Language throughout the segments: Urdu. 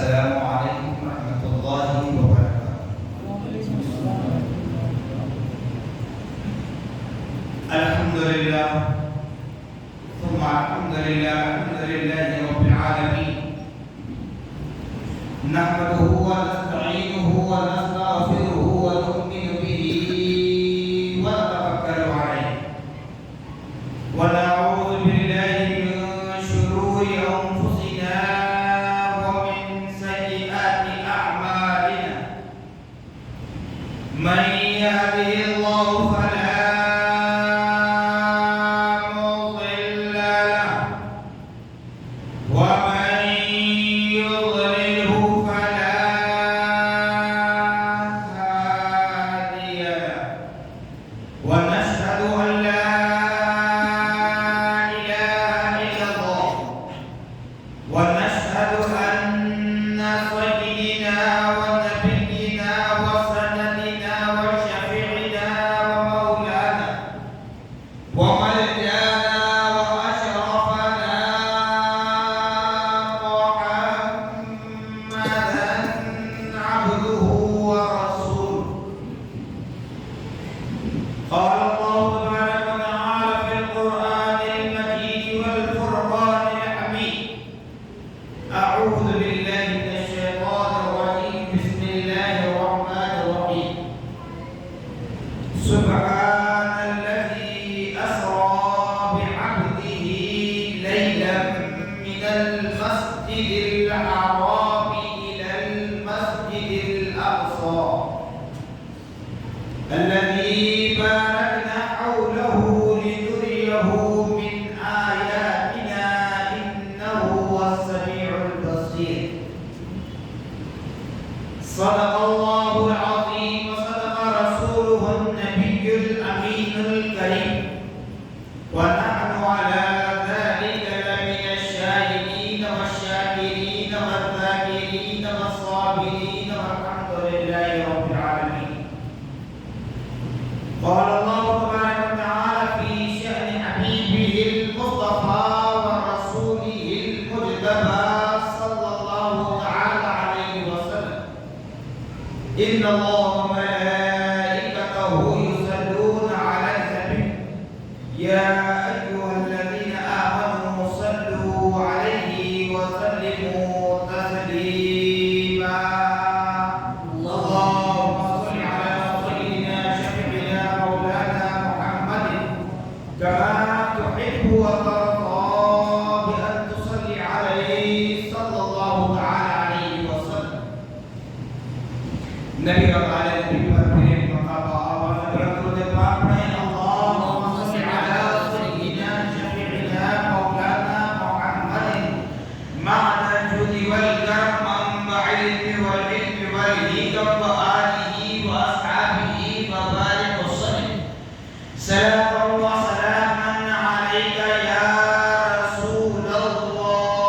السلام عليكم ورحمة الله وبركاته. الحمد لله ثم الحمد لله رب العالمين، نحمده ونستعينه ونستغفره ونؤمن به ونتوكل عليه، ونعوذ بالله من شرور أنفسنا ومن سيئات أعمالنا. من يهده الله فلا مضل له، ومن يضلله فلا هادي له. ونشهد أن لا إله إلا الله، ونشهد أن سيدنا ونبينا وسندنا وشفيعنا ومولانا وملجأنا وأشرفنا محمدا عبده ورسوله. قال الله تبارك وتعالى في القرآن المجيد والفرقان الحميد: أعوذ بالله من الشيطان الرجيم، بسم الله الرحمن الرحيم. سبحان الذي أسرى بعبده ليلا من المسجد الحرام إلى المسجد الأقصى الذي باركنا حوله لنريه من آياتنا إنه هو السميع البصير. صدق الله العظيم وصدق رسوله النبي الأمين الكريم، ونحن على ذلك لمن الشاهدين والشاكرين والذاكرين والصابرين، والحمد لله رب العالمين. قال الله تبارك وتعالى في شأن حبيبه المصطفى ورسوله المجتبى صلى الله تعالى عليه وسلم: إن الله وملائكته يصلون على النبي يا أيها الذين آمنوا صلوا عليه وسلموا تسليما. اللهم صل على سيدنا شفيعنا مولانا محمد كما تحب وترضى بأن تصلي عليه صلى الله تعالى عليه وسلم. نبی وعلى نبی پر پھر مقابہ آواز برکت پاک میں اللهم صل على سيدنا شفيعنا مولانا محمد معد الجود والكرم منبع العلم والحلم والحكم وآله وأصحابه وبارك وسلم. صلاة وسلاما عليك يا رسول الله،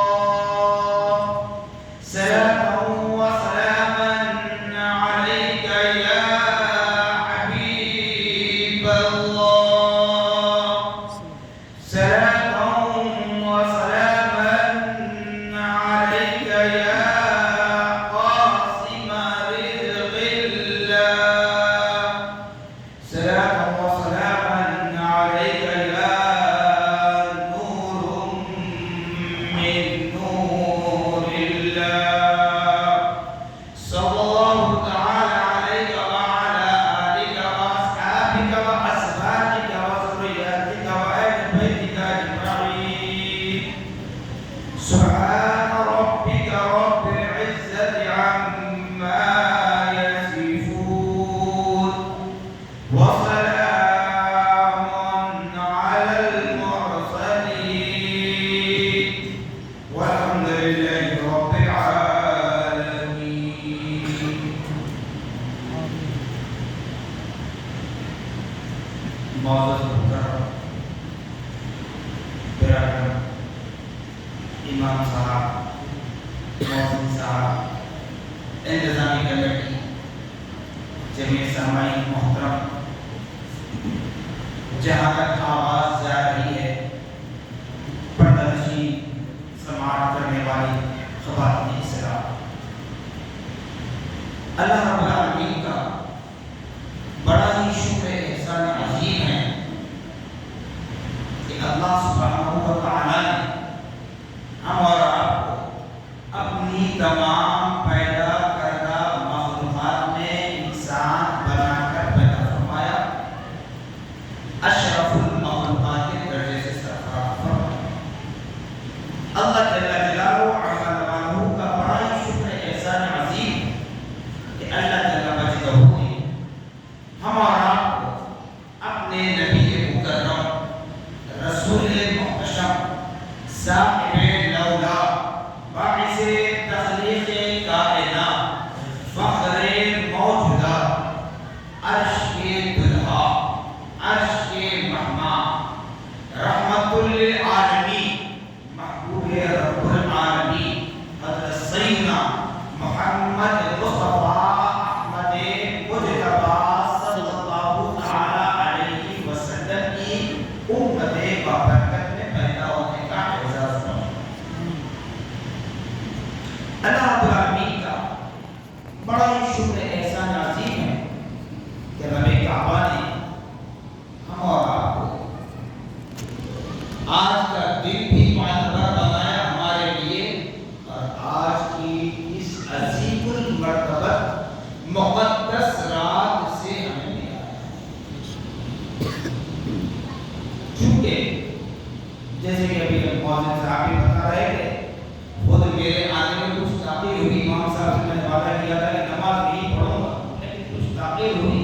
صلاة وسلاما عليك يا حبيب الله، صلاة وسلاما عليك يا قاسم رزق الله، صلاة وسلاما عليك يا نور من نور الله. صلى الله تعالى عليك وعلى آلك وأصحابك وأزواجك وذرياتك وأهل بيتك أجمعين. سبحان ربك رب العزة عما يصفون، وسلام على المرسلين، والحمد لله رب العالمين. معزز محترم برادر، امام صاحب، محسن صاحب، انتظامی کمیٹی، جمیع سامعین محترم، جہاں تک آواز جا رہی ہے، پردہ نشین سماعت کرنے والی خواتین اسلام، اللہ رب العالمین کا بڑا ہی شکر احسان عظیم ہے کہ اللہ سبحانہ و تعالی نے ہم اور آپ کو اپنی تمام پیدا کردہ مخلوقات میں انسان بنا کر پیدا فرمایا، اشرف المخلوقات کے درجے سے سرفراز فرمایا۔ اللہ جل جلالہ عظمہ کا بڑا ہی شکر احسان عظیم کہ اللہ جل مجدہ نے ہم اور آپ کو اپنے نبی مکرم رسول محتشم صاحب لولا باعث تخلیق کائنات فخر موجودات عرش کے دلہا عرش کے مہمان رحمت للعالمین محبوب رب العالمین حضرت سیدنا محمد مصطفیٰ احمد مجتبی صلی اللہ تعالی علیہ وسلم کی امت بابرکت میں پیدا ہونے کا اعزاز پایا۔ اللہ رب العالمین کا بڑا ہی شکر احسان عظیم ہے کہ رب کعبہ نے ہم اور آپ کو آج کا دن بھی معتبر بنایا ہمارے لیے، اور آج کی اس عظیم المرتبت مقدس رات سے ہمیں ملا ہے۔ چونکہ جیسے کہ ابھی مؤذن صاحب بھی بتا رہے تھے، خود میرے آنے میں کچھ تاخیر ہوئی، امام صاحب سے میں نے وعدہ کیا تھا کہ نماز نہیں پڑھوں گا، لیکن کچھ تاخیر ہوئی،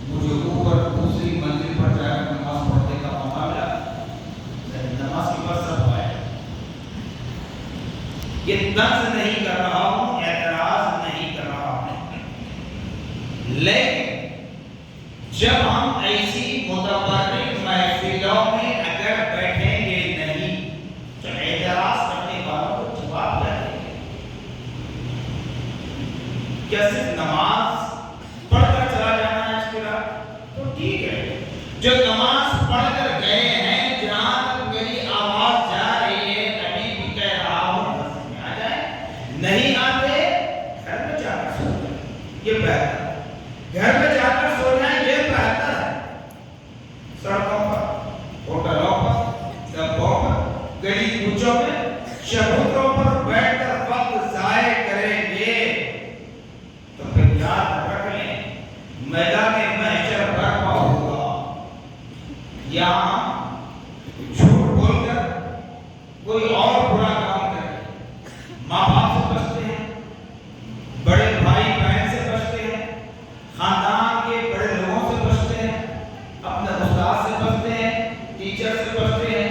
مجھے اوپر دوسری منزل پر جا کر نماز پڑھنے کا موقع ملا، لیکن نماز کی برست ہوا ہے۔ یہ طنز نہیں کر رہا ہوں، اعتراض نہیں کر رہا ہوں، لیکن جب ہم ایسی متبرک محفلوں میں اگر بیٹھیں گے نہیں تو اعتراض کرنے والوں کو جواب کیا دیں گے؟ کیا صرف نماز پڑھ کر چلا جانا ہے اس کے بعد؟ تو ٹھیک ہے، جو نماز پڑھ کر گئے ہیں، جہاں تک میری آواز جا رہی ہے، ابھی بھی کہہ رہا ہوں مسجد میں آ جائیں، نہیں آتے گھر میں جا کر سو جائیں، یہ بہتر ہے۔ گھر میں جا کر سو جائیں یہ بہتر ہے۔ سڑکوں پر، ہوٹلوں پر، ڈبوں پر، گلی کوچوں میں، چبوتروں پر بیٹھ کر وقت ضائع کریں گے تو پھر یاد رکھ لیں میدان محشر برپا ہوگا۔ یہاں جھوٹ بول کر کوئی اور برا کام کرے، ماں باپ سے بچتے ہیں، بڑے بھائی بہن سے بچتے ہیں، خاندان کے بڑے لوگوں سے بچتے ہیں، اپنے استاد سے بچتے ہیں، ٹیچر سے بچتے ہیں،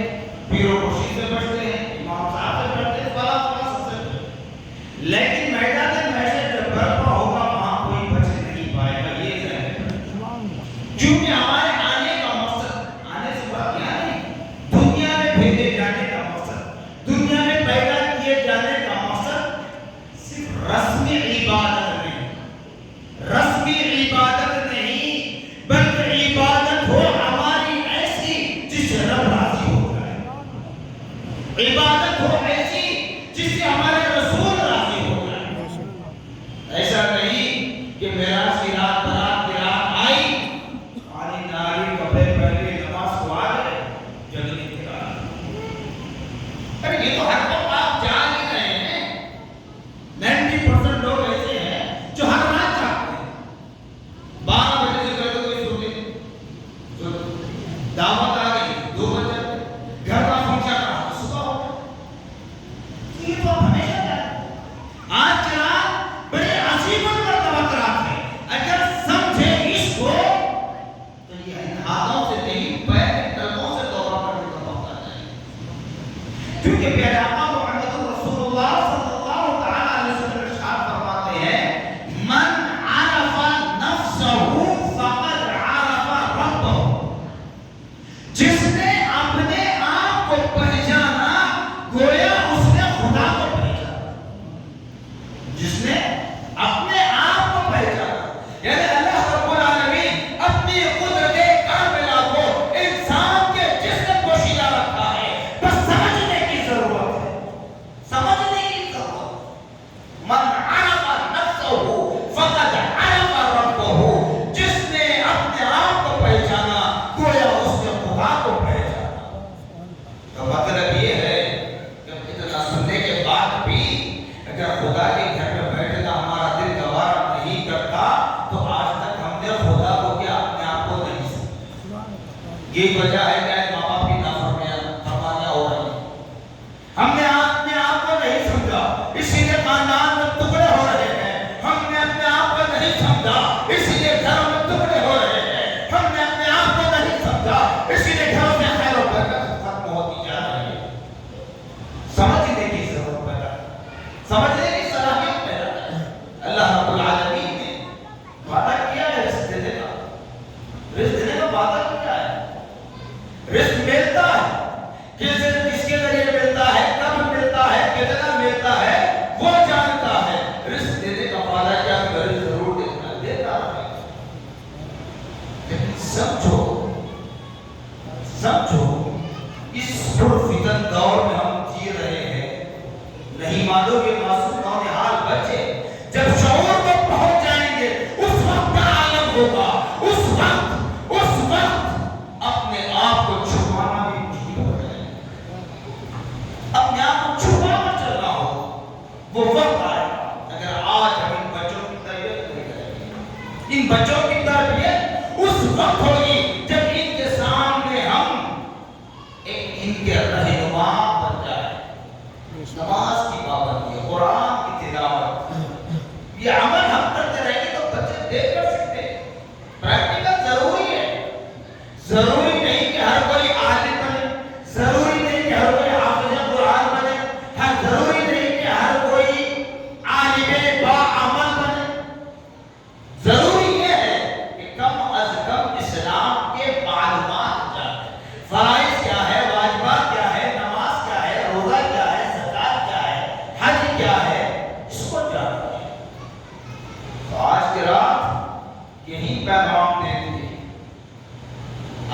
پیر و مرشد سے بچتے ہیں، امام صاحب سے بچتے ہیں، فلاں فلاں سب سے بچتے ہیں، لیکن میدان محشر جب برپا ہوگا وہاں کوئی بچ نہیں پائے گا، یہ ذہن میں۔ کیونکہ ہمارے آنے کا مقصد، آنے سے بات کیا نہیں، دنیا میں بھیجے جانے کا مقصد، دنیا میں پیدا کیے جانے کا مقصد صرف رسمی عبادت نہیں، رسمی عبادت نہیں، بلکہ عبادت ہو ہماری ایسی جس سے رب راضی ہو جائے، عبادت ہو ایسی جس سے ہمارے رسول راضی ہو جائے۔ ایسا نہیں کہ معراج کی رات برات کی رات آئی، خالی ناری کپڑے پہن کے نماز کو آ گئے، جلدی نکلا۔ ارے یہ تو ہر وقت آپ جان ہی رہے ہیں، 90% لوگ ایسے ہیں جو ہر رات جاگتے ہیں، 12 بجے سے پہلے کوئی سو نہیں، دعوت آ گئی 2 بجے، گھر کا فنکشن رہا صبح ہو گیا۔ یہ تو ہمیشہ جاتے ہیں۔ آج کی رات بڑے عظیم المرتبہ رات ہے، اگر سمجھے اس کو تو یہ ان ہاتھوں سے نہیں، پیر کے تلووں سے توبہ کرنے کا وقت آ جائے گا۔ کیونکہ پیارے آقا محمد رسول اللہ صلی اللہ تعالی علیہ وسلم ارشاد فرماتے ہیں، من عرف نفسہ فقد عرف ربہ، جس نے اپنے آپ کو پہچانا گویا اس نے خدا کو پہچانا، جس نے اپنے آپ کو پہچانا، یعنی اللہ رب العالمین اپنی قدرت کاملہ کو انسان کے جسم کو شیلا رکھا ہے، بس سمجھنے کی ضرورت ہے، سمجھنے کی ضرورت۔ من عرف نفسہ فقد اگر خدا کے گھر میں بیٹھنا ہمارا دل گوارا نہیں کرتا تو آج تک ہم نے خدا کو کیا اپنے آپ کو نہیں سمجھا. یہی وجہ ہے کہ ماں باپ کی نافرمانیاں ہو رہی ہیں. ہم نے اپنے آپ کو نہیں سمجھا اسی لیے خاندان میں ٹکڑے ہو رہے ہیں. ہم نے اپنے آپ کو نہیں سمجھا اسی لیے گھروں میں ٹکڑے ہو رہے ہیں. ہم نے اپنے آپ کو نہیں سمجھا اسی لیے گھروں میں خیر و برکت ختم ہوتی جا رہی ہے. سمجھنے کی ضرورت پیدا سمجھنے کی صلاحیت پیدا ہے. اللہ رب العالمین نے وعدہ کیا ہے رزق دینے کا. رزق دینے کا وعدہ کیا ہے. رزق ملتا ہے کس کے ذریعے ملتا ہے, کب ملتا ہے, کتنا ملتا ہے وہ جانتا ہے. رزق دینے کا وعدہ کیا ہے, رزق ضرور دیتا ہے. لیکن سمجھو اس پرفتن دور میں ہم جی رہے ہیں. نہیں مانو گے معصوم نونہال بچے جب شعور کو پہنچ جائیں گے اس وقت کا عالم ہوگا. اس وقت اپنے آپ کو چھپانا بھی مشکل ہو جائے گا. اپنے آپ کو چھپا کر چلنا ہوگا. وہ وقت آئے گا اگر آج ہم ان بچوں کی تربیت نہیں کریں گے. ان بچوں کی تربیت اس وقت ہوگی جب ان کے سامنے ہم ان کے رہنما بن جائیں. نماز کی پابندی, قرآن کی تلاوت, یہ عمل ہم کرتے رہیں گے تو بچے دیکھ کر سکتے ہیں. پریکٹیکل ضروری ہے. ضروری نہیں کہ ہر کوئی عالم بنے, ضروری نہیں کہ ہر کوئی حافظ قرآن بنے, ضروری نہیں کہ ہر کوئی عالم باعمل بنے. ضروری یہ ہے کہ کم از کم اسلام کے معلومات جانیں. فرائض کیا ہے, واجبات کیا ہے, نماز کیا ہے, روزہ کیا ہے, زکات کیا ہے, حج کیا ہے, اس کو جانیں. تو آج کی رات یہی پیغام دیتے ہیں.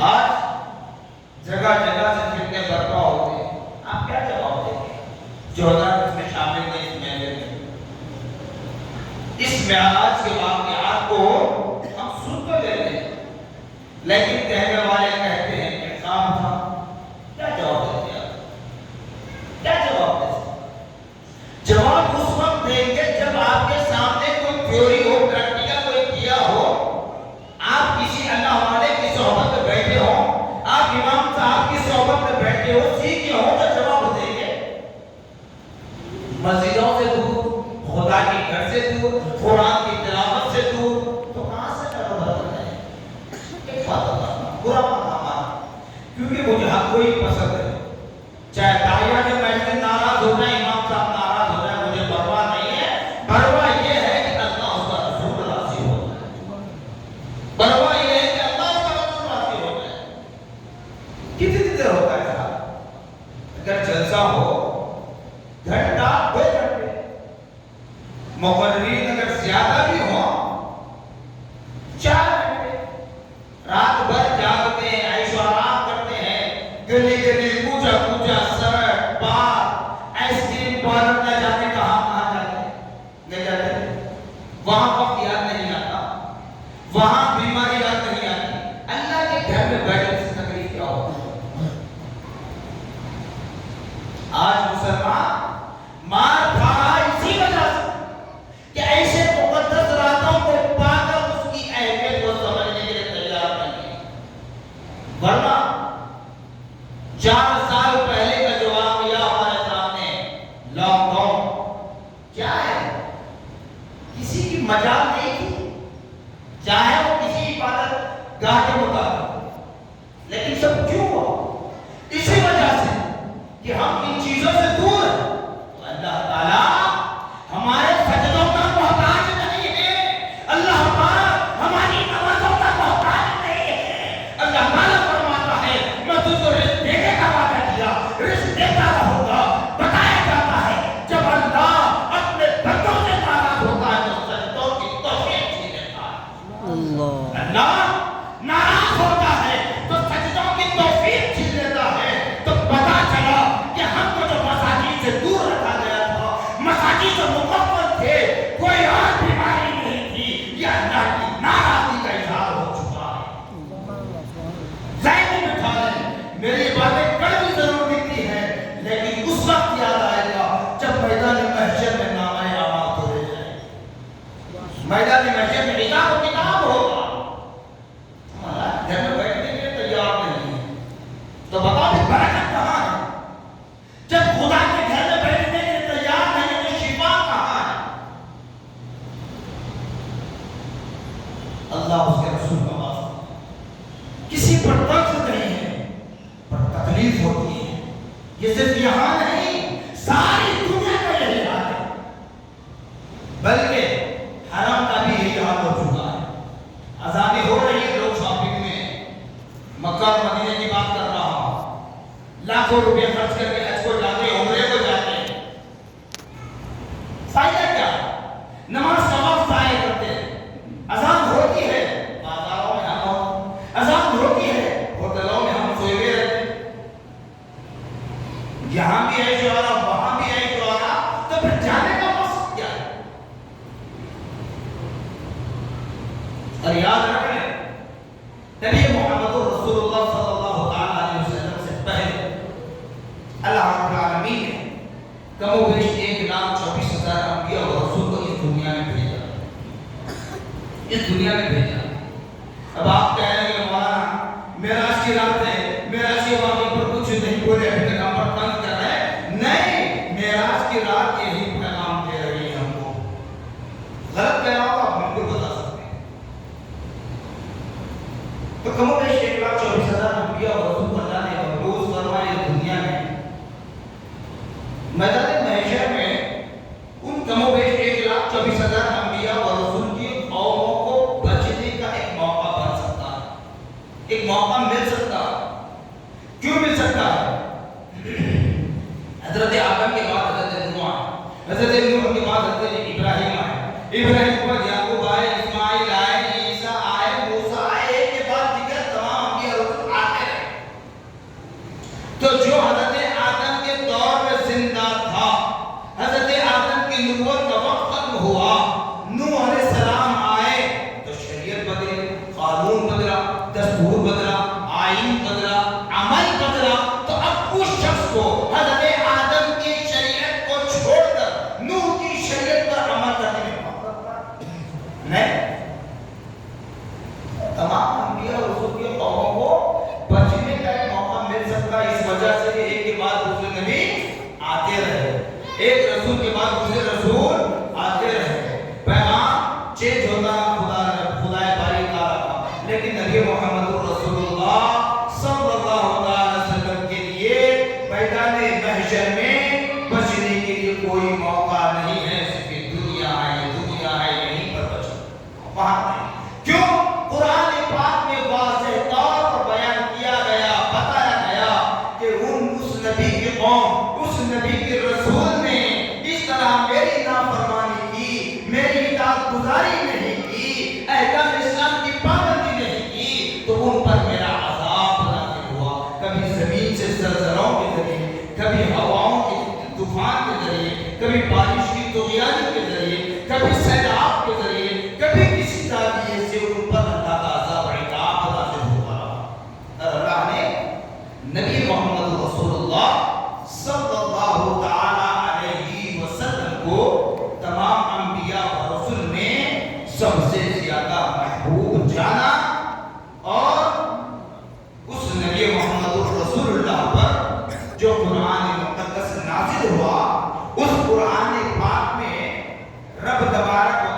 آج جگہ جگہ سے فتنے برپا ہوتے ہیں. آپ کیا جواب دیں گے جو حضرات اس میں شامل نہیں اس میلے میں. اس معراج کے واقعات کو ہم سن تو لیتے ہیں لیکن کہنے والے کہتے ہیں کہ کام تھا. کیا جواب دیتے ہیں؟ کیا جواب دیتے ہیں؟ جواب اس وقت دیں گے جب آپ کے سامنے کوئی تھیوری ہو, پریکٹیکل کوئی کیا ہو, آپ کسی اللہ والے کی صحبت میں بیٹھے ہو, آپ امام صاحب کی صحبت میں بیٹھے ہو, سیکھے ہو تو جواب دیں گے. مسجدوں سے دور, خدا کے گھر سے دور, قرآن کی تلاوت سے دور, تو کہاں سے جواب دیتے ہیں؟ ایک بات بتانا, برا مت ماننا, کیونکہ مجھے حق کوئی پسند ہے. چاہے داعیہ کے محفل ناراض ہو جائے, امام صاحب ناراض ہو جائے, مجھے پرواہ نہیں ہے. پرواہ یہ ہے کہ اللہ اس کا رسول راضی ہو جائے. پرواہ یہ ہے کہ اللہ اس کا رسول راضی ہو جائے. کتنی دیر ہوتا ہے صاحب؟ اگر جلسہ ہو گھنٹہ 2 گھنٹے, مقررین اگر زیادہ بھی ہو 4 گھنٹے, رات بھر جاگتے ہیں, عیش و آرام کرتے ہیں, گلی گلی پوجا پوجا, سرٹ بار, آئس کریم پارلر نہ جانے کہاں جاتے ہیں, لے جاتے ہیں. وہاں وقت یاد نہیں آتا, وہاں بیماری یاد نہیں آتی. اللہ کے گھر میں بیٹھے سے تکلیف کیا ہوتا ہے. آج مسلمان مار کھا رہا اسی وجہ سے کہ ایسے مقدس راتوں کو پا کر اس کی اہمیت کو سمجھنے کے لیے تیار نہیں ہے. ورنہ 4 سال پہلے کا جو واقعہ ہمارے سامنے, لاک ڈاؤن کیا ہے, کسی کی مجال نہیں تھی, چاہے وہ کسی عبادت گاہ کے مطابق. لیکن سب کیوں ہوا؟ اسی وجہ سے کہ ہم ان چیزوں سے دور ہیں. تو اللہ تعالیٰ ہمارے سجدوں کا محتاج نہیں ہے. اللہ پاک ہماری نمازوں کا محتاج نہیں ہے. اللہ تعالیٰ فرماتا ہے میں تجھ کو رزق دینے کا وعدہ کیا, رزق دیتا رہوں گا. بتایا جاتا ہے جب اللہ اپنے بندوں سے ناراض ہوتا ہے تو سجدوں کی توفیق چھین لیتا ہے. اللہ ناراض ہوتا لاکھوں روپے خرچ کر کے حج کو جاتے ہیں، عمرے کو جاتے ہیں، فائدہ کیا؟ نماز کا وقت ضائع کرتے ہیں، اذان ہوتی ہے بازاروں میں ہم، اذان ہوتی ہے ہوٹلوں میں ہم سوئے ہوئے رہتے ہیں، یہاں بھی عیش ہو رہا وہاں بھی عیش ہو رہا، تو پھر جانے کا مقصد کیا ہے؟ اور یاد رکھیں نبی محمد رسول اللہ صلی اللہ علیہ وسلم سے پہلے اللہ رب العالمین نے کم و بیش 1,24,000 انبیاء اور رسول کو اس دنیا میں بھیجا، اس دنیا میں بھیجا۔ اب آپ کہہ رہے ہیں مولانا معراج کی رات ہے، معراج کے واقعے پر کچھ نہیں بولے، ابھی تک ہم پر تنگ کر رہے ہیں۔ نہیں، معراج کی رات یہی پیغام دے رہی ہے ہم کو۔ غلط کہہ رہا ہوں آپ بالکل بتا سکتے ہیں۔ تو کم و بیش 1,24,000 انبیاء اور رسول کو اللہ نے مبعوث فرمایا اس دنیا میں۔ میدان محشر میں ان کم و بیش 1,24,000 انبیاء اور رسول کی قوموں کو بچنے کا ایک موقع بن سکتا ہے، ایک موقع مل سکتا ہے۔ کیوں مل سکتا ہے؟ حضرت آدم کے بعد حضرت نوح آئے، حضرت نوح کے بعد حضرت ابراہیم آئے، ابراہیم کے بعد یعقوب آئے، اسماعیل آئے، عیسیٰ آئے، موسیٰ آئے، ایک کے بعد دیگر تمام انبیاء اور رسول آتے رہے۔ تو جو حضرت آدم کے دور میں زندہ تھا، حضرت آدم کی نبوت کا وقت ختم ہوا، نوح علیہ السلام آئے تو شریعت بدلی، قانون بدلا، دستور بدلا، آئین بدلا، عمل بدلا۔ تو اب اس شخص کو حضرت آدم کی شریعت کو چھوڑ کر نوح کی شریعت پر عمل کرنے میں موقع نہیں۔ تمام انبیاء اور رسول کی قوموں کو بچنے کا ایک موقع مل سکتا ہے، اس وجہ سے کہ ایک کے بعد دوسرے نبی آتے رہے، ایک رسول کے بعد دوسرے رسول آتے رہے، پیغام چینج ہوتا خدا باری تعالیٰ کا، لیکن نبی محمد رسول اللہ صلی اللہ علیہ وسلم کے لیے میدان محشر میں بچنے کے لیے کوئی موقع نہیں ہے، صرف دنیا ہے یہیں پر بچو، وہاں نہیں۔ کیوں؟ قرآن پاک میں واضح طور پر بیان کیا گیا، بتایا گیا کہ اس نبی کی قوم، اس نبی کے رسول نے اس طرح میری نافرمانی کی، میری اطاعت گزاری نہیں کی، احکام اسلام کی پابندی نہیں کی، تو ان پر میرا عذاب نازل ہوا، کبھی زمین سے زلزلوں کے ذریعے، کبھی ہواؤں کے طوفان کے ذریعے، کبھی بارش کی طغیان کے ذریعے، کبھی سیلاب کے ذریعے، کبھی کسی طریقے سے ان پر اللہ کا عذاب عقاب نازل ہوتا رہا۔ اور اللہ نے نبی محمد رسول اللہ صلی اللہ تعالی علیہ وسلم کو تمام انبیاء اور رسول میں سب سے زیادہ محبوب جانا، اور اس نبی محمد رسول اللہ پر جو قرآن مقدس نازل ہوا، اس قرآن پاک میں رب تبارک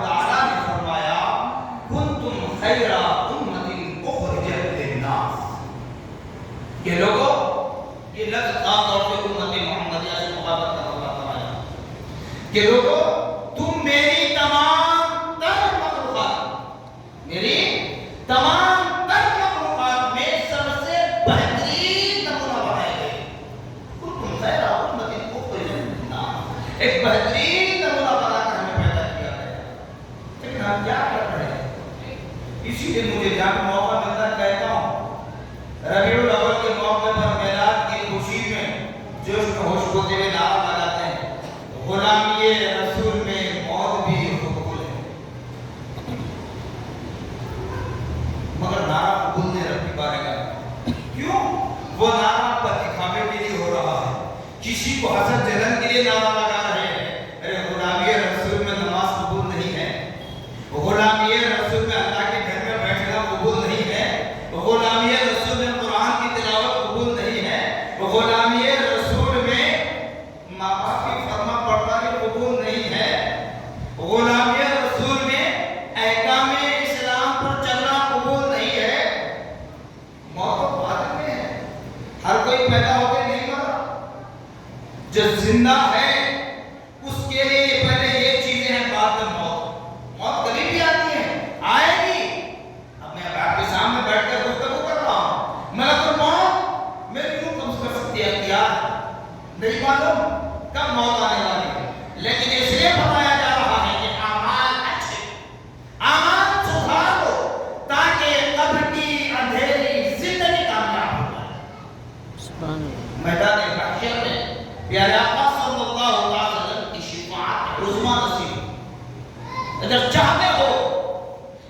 اگر چاہتے ہو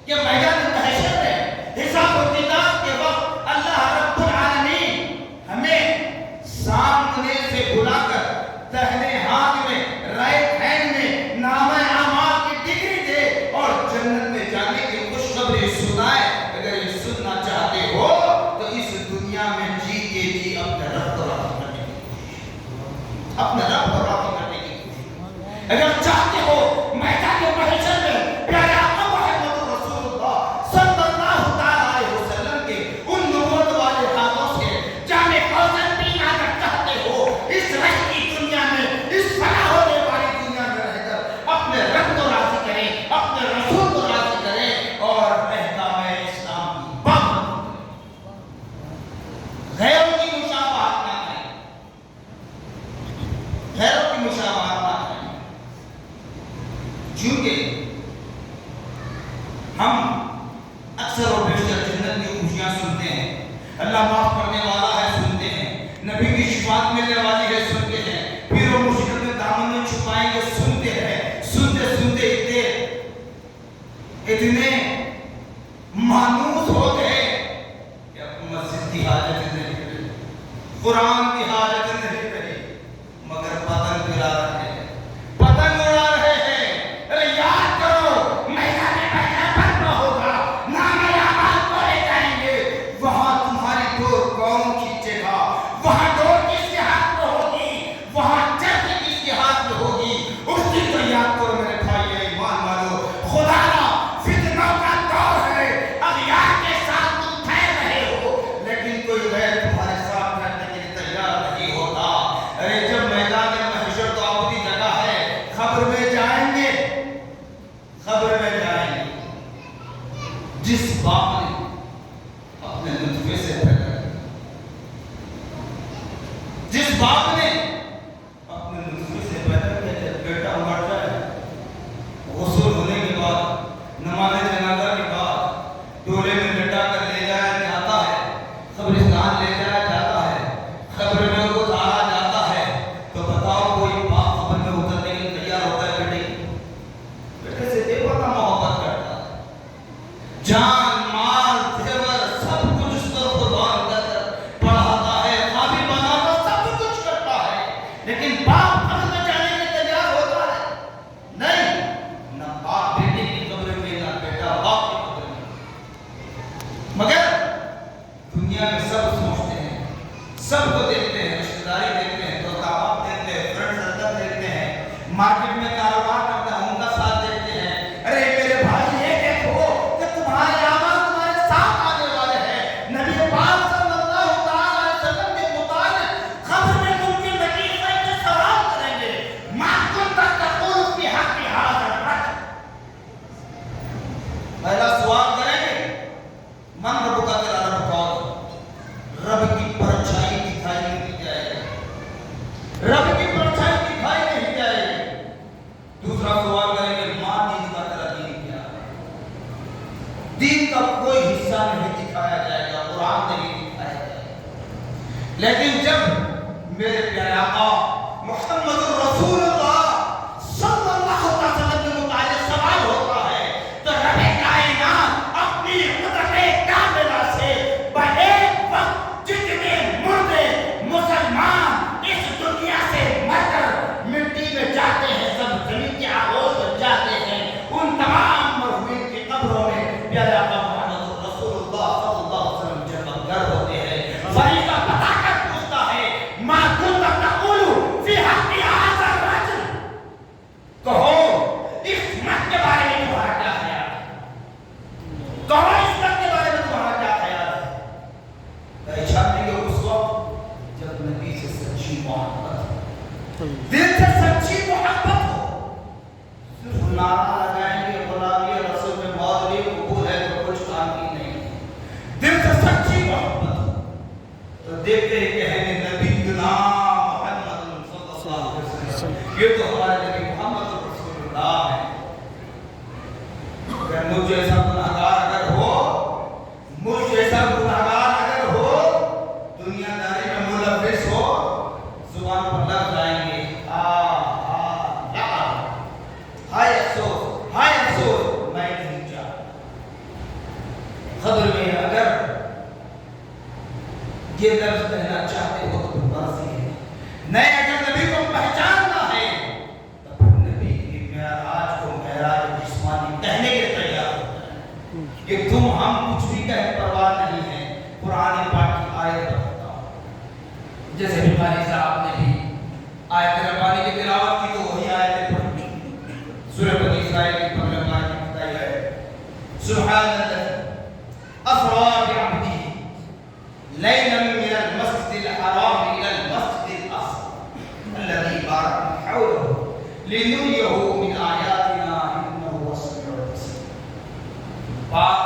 کہ میدان محشر میں حساب و کتاب کے وقت اللہ رب العالمین ہمیں سامنے سے بلا کر دہنے ہاتھ میں رائٹ ہینڈ میں نامہ اعمال کی ڈگری دے اور جنت میں جانے کی خوشخبری سنائے، اگر یہ سننا چاہتے ہو تو اس دنیا میں جی کے جی اپنے رب کو راضی کرنے کی کوشش، اپنے رب کو راضی کرنے کی کوشش۔ اگر چاہتے ہو میدان محشر میں پیارے آقا محمد رسول اللہ صلی اللہ علیہ وسلم کے ان نبوت والے ہاتھوں سے جامع کوثر پینا اگر چاہتے ہو، اس رہ کی دنیا میں، اس فنا ہونے والی دنیا میں رہ کر اپنے رب کو راضی کریں، اپنے رسول کو راضی کریں اور احکام اسلام کی پابندی کریں، غیروں کی مشابہت نہ کریں، غیروں کی مشابہت نہ کریں۔ چونکہ ہم اکثر و بیشتر جنت کی خوشیاں سنتے ہیں، اللہ معاف کرنے والا ہے سنتے ہیں، نبی کی شفاعت ملنے والی ہے سنتے ہیں، پیر و مرشد میں دامن میں چھپائیں گے سنتے ہیں، سنتے سنتے اتنے مانوس ہو گئے کہ اب مسجد کی حاجت نہیں رہی، قرآن کی حاجت نہیں رہی، مگر پتنگ گرا رہے ہیں، پتنگ اڑا رہے ہیں۔ ارے یاد کرو میدان محشر برپا ہوگا، نامہ اعمال پڑھے جائیں گے، وہاں تمہاری ڈور کون کھینچے گا، وہاں ڈور کس کے ہاتھ میں ہوگی، وہاں چرخ کس کے ہاتھ میں ہوگی۔ اس دن کو یاد کرو میرے بھائی ایمان والو، خدا را فتنوں کا دور ہے، اغیار کے ساتھ تم ٹھہر رہے ہو لیکن کوئی غیر تمہارے ساتھ رہنے کے لیے تیار نہیں ہوتا۔ ارے جب میدان محشر تو اپنی جگہ ہے، قبر میں جائیں گے، قبر میں جائیں گے، جس باپ نے اپنے نطفے سے پیدا کیا، جس باپ نے اپنے نطفے سے پیدا کیا، جب بیٹا مر جائے، غسل ہونے کے بعد، نماز جنازہ کے بعد ڈولے میں لٹا کر لے جایا جاتا ہے، قبرستان لے جایا جاتا ہے، قبر میں اتارا جاتا ہے، تو بتاؤ کوئی باپ قبر میں اترنے کے لیے تیار ہوتا ہے بیٹے کی؟ بیٹے سے بے پناہ محبت کرتا ہے، جان مال زیور سب کچھ اس پر قربان کر کر پڑھاتا ہے، قابل بناتا، سب کچھ کرتا ہے، لیکن باپ قبر میں جانے کے لیے تیار ہوتا ہے؟ نہیں، نہ باپ بیٹے کی قبر میں، نہ بیٹا باپ کی قبر میں۔ مگر دنیا میں سب سوچتے ہیں، سب کو دیکھتے ہیں، رشتہ داری دیکھتے ہیں، دوست احباب دیکھتے ہیں، فرینڈ سرکل دیکھتے ہیں، مارکیٹ میں کاروبار کرتے ہیں ان کا ساتھ دیکھتے ہیں۔ ارے میرے بھائی یہ دیکھو کہ تمہارے اعمال تمہارے ساتھ آنے والے ہیں۔ نبی پاک صلی اللہ علیہ وسلم کے مطابق قبر میں ممکن نکیر سے سوال کریں گے، ما کنت تقول فی حق ھذا الرجل، پہلا سوال کریں گے من رب کا، تیرا رب کون؟ رب کی پرچھائی دکھائی نہیں جائے گی، رب کی پرچھائی دکھائی نہیں جائے گی۔ دوسرا سوال کریں گے ماں دین کا، تیرا دین کیا ہے؟ دین کا کوئی حصہ نہیں دکھایا جائے گا، قرآن نہیں دکھایا جائے گا۔ لیکن جب میرے پیارے آقا محمد رسول اللہ صلی اللہ علیہ وسلم کے متعلق سوال ہوتا ہے تو رب کائنات اپنی قدرت کاملہ سے بہت وقت جتنے مردے مسلمان اس دنیا سے مر کر مٹی میں جاتے ہیں، سب زمین کے آغوش میں جاتے ہیں، ان تمام مرحومین کی قبروں میں پیارے آقا محمد رسول اللہ صلی اللہ علیہ وسلم جمع گر ہوتے ہیں۔ فرشتہ بتا کر پوچھتا ہے ما کنت تقول فی حق ھذا الرجل، کہو اس مرد کے بارے میں تمہارا کیا خیال ہے، کہو اس مرد کے بارے میں تمہارا کیا خیال ہے؟ پہچانیں گے اس وقت جب نبی سے سچی محبت ہو، دل سے سچی محبت ہو، صرف نعرہ لگائیں گے غلامی رسول میں مولی قبول ہے تو کچھ کام کی نہیں، دل سے سچی محبت ہو تو دیکھتے ہیں کہ ہے نبی نام محمد صلی اللہ علیہ وسلم، یہ تو ہمارے نبی محمد رسول اللہ ہے۔ اگر مجھ جیسا گناہگار اگر ہو، مجھ جیسا گناہگار اگر ہو، دنیا داری میں ملوث ہو، زبان پر لگ جائیں گے ہائے افسوس، ہائے افسوس، اسرائیل کی پہلے بار کی بتائی ہے سبحان اللہ اسرا بعبده ليلا من المسجد الحرام الى المسجد الاقصى الذي باركنا حوله لنريه من آياتنا انه هو السميع البصير. پاک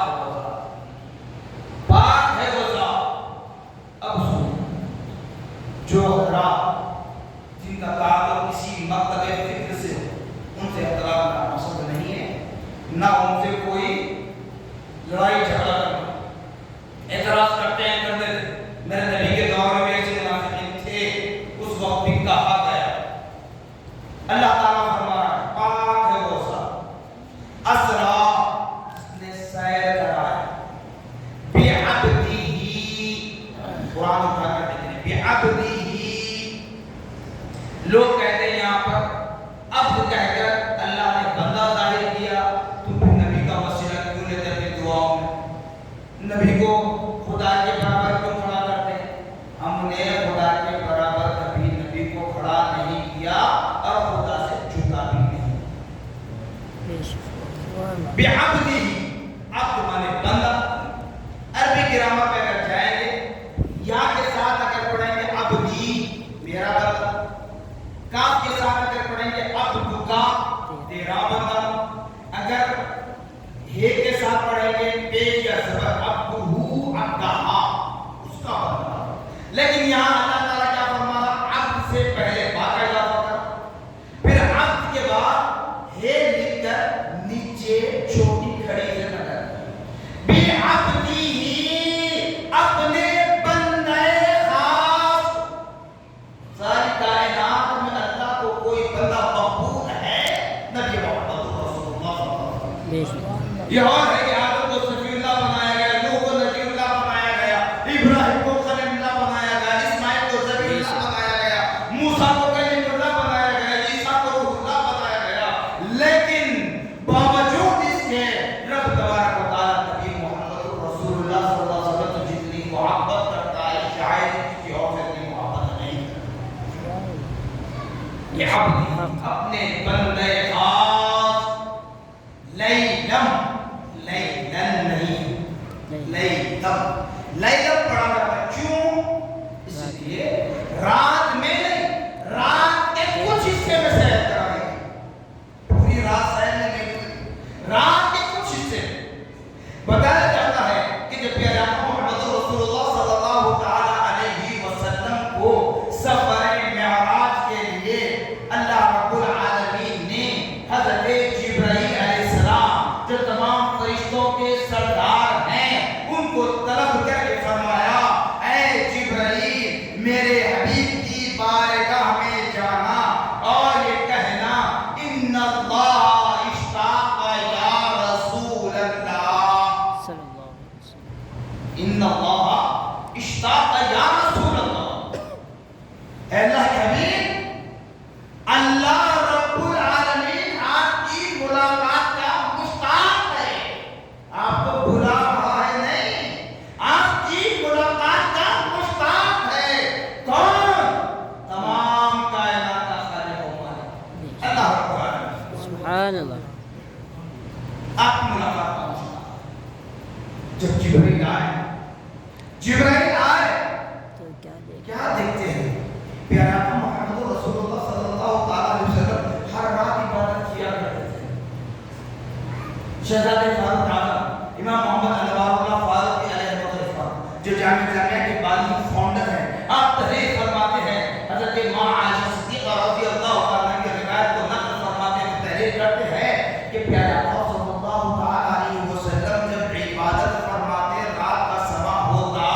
ہے وہ ذات. اب سن جو حضرات جن کا تعلق کسی مکتب فکر سے ان سے اختلاف کا مقصد نہیں ہے نہ ان سے کوئی لڑائی جھگڑا کرنا اعتراض کرتے ہیں کرتے تھے. میرے نبی کے دور میں ایسے منافقین تھے اس وقت بھی کہا گیا. اللہ تعالیٰ فرما رہا ہے پاک ہے وہ ذات اسرا اس نے سیر کرایا بعبدہ قرآن اٹھا کر دیکھیں بعبدہ. لوگ کہتے ہیں یہاں پر عبد کہہ کر اللہ نے بندہ ظاہر کیا تو پھر نبی کا وسیلہ کیوں لیتے اپنی دعاؤں میں؟ نبی کو خدا کے برابر کیوں کھڑا کرتے ہیں؟ ہم نے خدا کے برابر کبھی نبی کو کھڑا نہیں کیا اور خدا سے جھکا بھی نہیں. بعبدہ عبد مانے بندہ. عربی گرامر پہ اگر جائیں گے یا کے ساتھ اگر پڑھیں گے عبدی میرا بندہ, کاف کے ساتھ اگر پڑھیں گے عبدکا تیرا بندہ, اگر ہے کے ساتھ پڑھیں گے پیش یا زبر عبدہو عبدہا اس کا بندہ. لیکن یہاں اللہ تعالیٰ کیا فرما رہا عبد سے پہلے با کا اضافہ کر پھر عبد کے بعد ہے لکھ کر نیچے چھوٹی کھڑی سے نظر بعبدہ اپنے بندے خاص. ساری کائنات میں اللہ کو کوئی بندہ مقبول ہے نبی محمد رسول اللہ صلی اللہ علیہ وسلم. یہ اور ہے کہ آدم کو صفی اللہ بنایا گیا, نوح کو نبی اللہ بنایا گیا, ابراہیم کو خلیل اللہ بنایا گیا, اسماعیل کو ذبیح اللہ بنایا گیا, موسیٰ کو کلیم اللہ بنایا گیا, عیسیٰ کو روح اللہ بنایا گیا. لیکن باوجود اس کے رب تبارک و تعالیٰ نبی محمد رسول اللہ صلی اللہ علیہ وسلم جتنی محبت کرتا ہے شاید کسی اور سے اتنی محبت نہیں کرتا. یہ عبد اپنے بندے خاص لیلم لیلن نہیں لیلم لیلم پڑھا جاتا ہے. کیوں؟ اس لیے رات میں نہیں, رات کے کچھ حصے میں سیر کرائے گی. پوری رات سیر نہیں گئی, رات کے کچھ حصے بتایا جاتا ہے کہ جب پیارے آقا محمد رسول اللہ صلی اللہ تعالی علیہ وسلم کو سفر معراج کے لیے اللہ رب العالمین نے حضرت جبرائیل علیہ السلام جو تمام فرشتوں کے سردار ہیں ان کو طلب کر کے فرمایا اے جبرائیل میرے حبیب کی بارگاہ میں جانا اور یہ کہنا ان اللہ اشتاق یا رسول اللہ ان اللہ اشتاق یا رسول اللہ. اے اللہ کے حبیب اللہ رب العالمین آپ کی ملاقات کا مشتاق ہے. آپ کو بلا رہا ہے نہیں, آپ کی ملاقات کا مشتاق ہے. کون؟ تمام کائنات کا خالق و مالک اللہ رب العالمین. سبحان اللہ. آپ کی ملاقات کا مشتاق. جب جبرائیل آئے تو کیا کیا دیکھتے ہیں؟ پیارا محمد رسول اللہ صلی اللہ علیہ وسلم ہر رات عبادت کیا کرتے تھے. شہزادے فاروق اعظم امام محمد انوار اللہ فاروق علیہ السلام جو جامعہ کے بانی فاؤنڈر ہیں, آپ تحریر فرماتے ہیں حضرت ماں عائشہ صدیقہ رضی اللہ عنہا کی روایت کو نقل فرماتے ہیں, تحریر کرتے ہیں کہ پیارا آقا صلی اللہ علیہ وسلم جب عبادت فرماتے رات کا سما ہوتا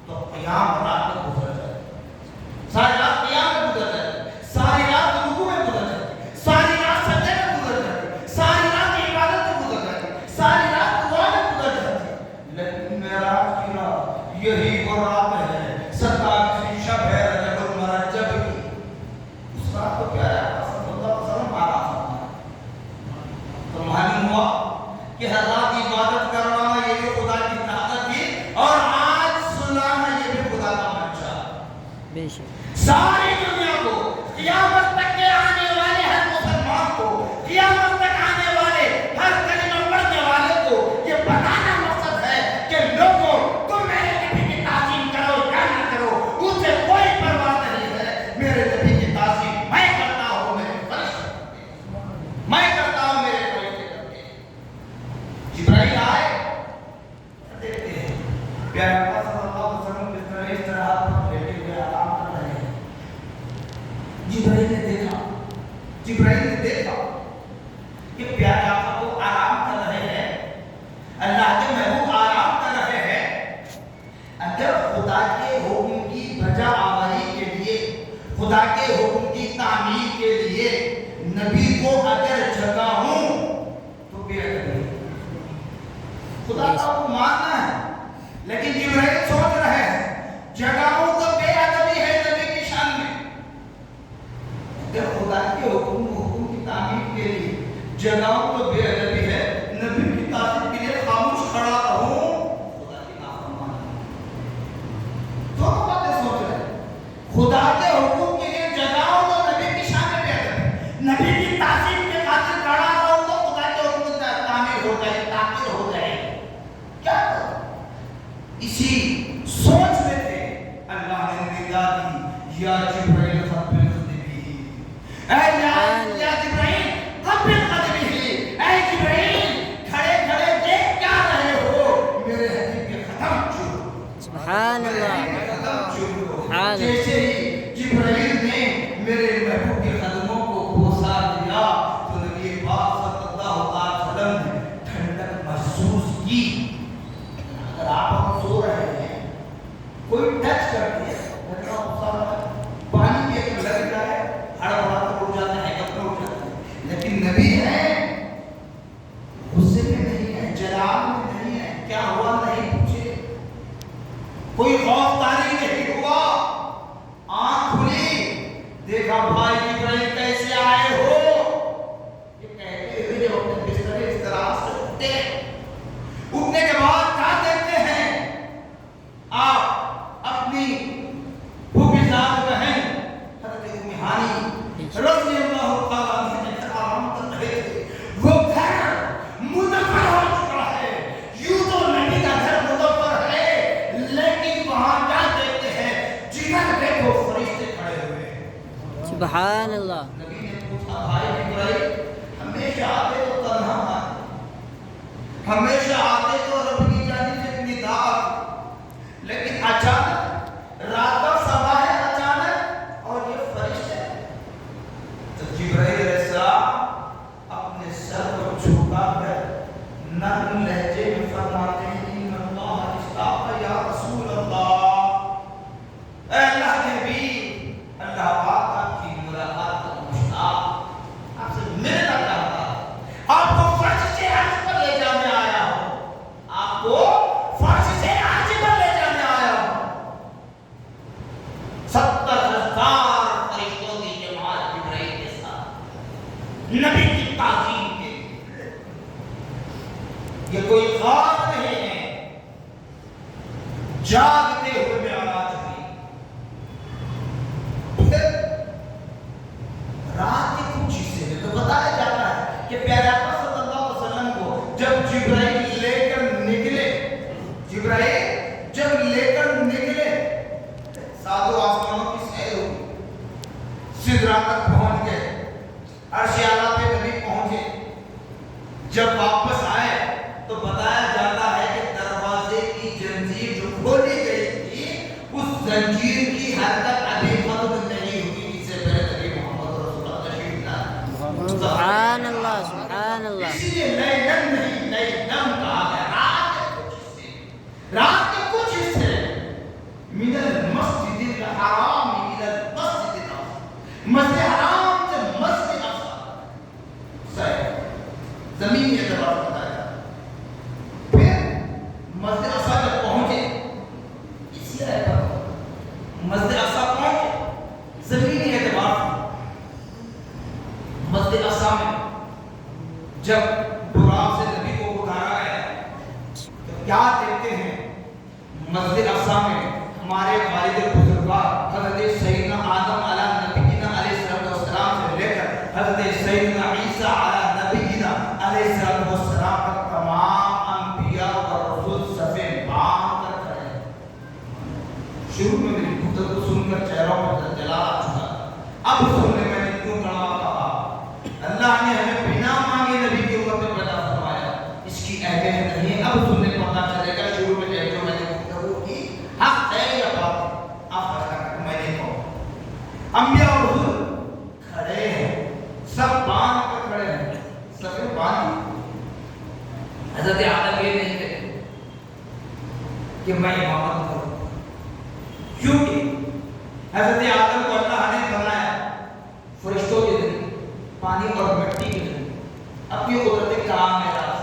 تو قیام رات میں گزر جاتا, ساری رات قیام میں گزر جاتی, ساری رات رکوع میں گزر جاتی, ساری رات سجدے میں گزر جاتی, ساری رات عبادت میں گزر جاتی, ساری رات دعا میں گزر جاتی. لیکن معراج کی رات یہی وہ رات ہے 27ویں شب ہے رجب المرجب کی. اس رات کو کیا ہے صلی اللہ علیہ وسلم آرام فرمایا. تو معلوم ہوا کہ حضرات عبادت کروانا یہ بھی خدا کی طاقت تھی اور آج سلانا یہ بھی خدا کا منشا. بے شک ساری دنیا کو قیامت تک کے آنے والے ہر مسلمان کو قیامت تک کہ پیارے آقا تو آرام کر رہے ہیں، اللہ کے محبوب آرام کر رہے ہیں، اگر خدا کے حکم کی بجا آوری کے لیے، خدا کے حکم کی تعمیر کے لیے نبی کو اگر جگاؤں تو بے ادبی ہے۔ خدا کا حکم ماننا ہے، لیکن جبرائیل سوچ رہے ہیں جگاؤں تو بے ادبی ہے نبی کی شان میں، اگر خدا کے حکم کی تعمیر کے لیے جگاؤں تو بے ادبی ہے، نبی کی تعظیم کے لیے خاموش کھڑا رہوں خدا کی نافرمانی۔ دونوں باتیں سوچ رہے ہیں، خدا کے حکم کے لیے جگاؤں تو نبی کی شان میں بے ادبی، نبی کی تعظیم کے خاطر کھڑا رہوں تو خدا کے حکم کی تعمیر ہو جائے، تعمیر ہو جائے، کیا کروں؟ اسی سوچ میں تھے، اللہ نے ندا دی، یا جبرائیل خبر خدبی، یا جبرائیل خبر خدبی، اے جبرائیل کھڑے کھڑے دیکھ کیا رہے ہو، میرے حبیب کے قدم چومو، سبحان اللہ، قدم چومو۔ سبحان جیسے ہی جبرائیل نے میرے محبوب کے قدموں کو بوسا دیا تو نبی پاک صلی اللہ علیہ وسلم نے ٹھنڈک محسوس کی۔ اگر آپ سو رہے ہیں، کوئی ٹچ کر دیا، پانی کے اندر لگ جائے، ہڑبڑا کر اٹھ جاتے ہیں، کب اٹھ جاتے ہیں، لیکن نبی ہے غصے میں نہیں ہے، جلال میں نہیں ہے، کیا ہوا نہیں پوچھے، کوئی خوف طاری نہیں ہوا، آنکھ کھلی، دیکھا بھائی جبرائیل کیسے آئے ہو، یہ کہتے ہوئے جب اپنے بستر اس طرح سے اٹھتے ہیں، اٹھنے کے بعد کیا دیکھتے ہیں، آپ اپنی بھوبیزاد بہن حضرت ام ہانی رضی اللہ تعالیٰ عنہ نے آرام کر رہے تھے، وہ گھر مدفر ہو چکا ہے، یوں تو نبی کا گھر مدفر ہے، لیکن وہاں کیا دیکھتے ہیں، جدھر دیکھو فرشتے کھڑے ہوئے ہیں۔ سبحان اللہ، نبی نے پوچھا بھائی جبرائیل ہمیشہ آتے تو تنہا آتے، ہمیشہ آتے تو رب کی جانب سے ندا آتی، لیکن اچانک رات کا صبح ہے اچانک اور یہ فرشتے، تو جبرائیل علیہ السلام اپنے سر کو جھکا کر نرم لہجے میں فرماتے ہیں ان اللہ اشتاق یا رسول اللہ، اے اللہ کے حبیب، اللہ پاک آپ کی ملاقات کا مشتاق، آپ سے ملنا چاہتا ہے، آپ کو فرش سے عرش پر لے جانے آیا ہوں، آپ کو فرش سے عرش پر لے جانے آیا ہوں۔ 70,000 فرشتوں کی جماعت جبرائیل کے ساتھ نبی کی تعظیم کے لیے، یہ کوئی خواب نہیں ہے، جاگتے ہوئے معراج ہوئی۔ پھر رات کے کچھ حصے میں تو بتایا جاتا ہے کہ پیارے آقا صلی اللہ علیہ وسلم کو جب جبرائیل لے کر نکلے، جبرائیل جب لے کر نکلے، ساتوں آسمانوں کی سیر ہوئی، سدرہ تک پہنچ گئے، عرش اعلیٰ پہ نبی پہنچے، جب واپس آئے تو بتایا جاتا ہے کہ دروازے کی زنجیر جو کھولی گئی تھی، اس زنجیر کی حرکت ابھی ختم نہیں ہوئی، اس سے پہلے نبی محمد رسول اللہ تشریف لائے۔ سبحان اللہ، سبحان اللہ، اسی لیے لیلن نہیں لیلن کہا گیا، رات کے کچھ حصے من المسجد الحرام الى المسجد الاقصى، مسجد حرام سے مسجد اقصی، صحیح زمین اعتبار سے بتایا، پھر مسجد اقصی جب پہنچے، اسی اعتبار مسجد اقصی پہنچے، زمینی اعتبار مسجد اقصی میں جب براق سے نبی کو اتارا گیا تو کیا دیکھتے ہیں، مسجد اقصی میں ہمارے والد بزرگوار حضرت سیدنا آدم علیہ نبینا علیہ السلام سے لے کر حضرت سیدنا عیسیٰ علیہ نبینا علیہ السلام تک تمام انبیاء اور رسول صفے باندھ کر کھڑے ہیں۔ شروع میں میری گفتگو سن کر چہروں پر جلال آ چکا، اب سننے میں نے کیوں کڑا کہا، اللہ نے ہمیں بنا مانگے نبی کی امت میں پیدا فرمایا، اس کی اہمیت نہیں ہے، اب سننے کو پتہ چلے گا، شروع میں جو میں نے گفتگو کی حق ہے یا باطل، آپ فیصلہ کریں، میں نہیں کہوں۔ انبیاء اور رسول کھڑے ہیں، سب باندھ کر کھڑے ہیں، سب کہ میں امامت کروں، کیونکہ حضرت آدم کو اللہ نے بنایا فرشتوں کے ذریعے، پانی اور مٹی کے ذریعے، اپنی قدرت کلام میں راز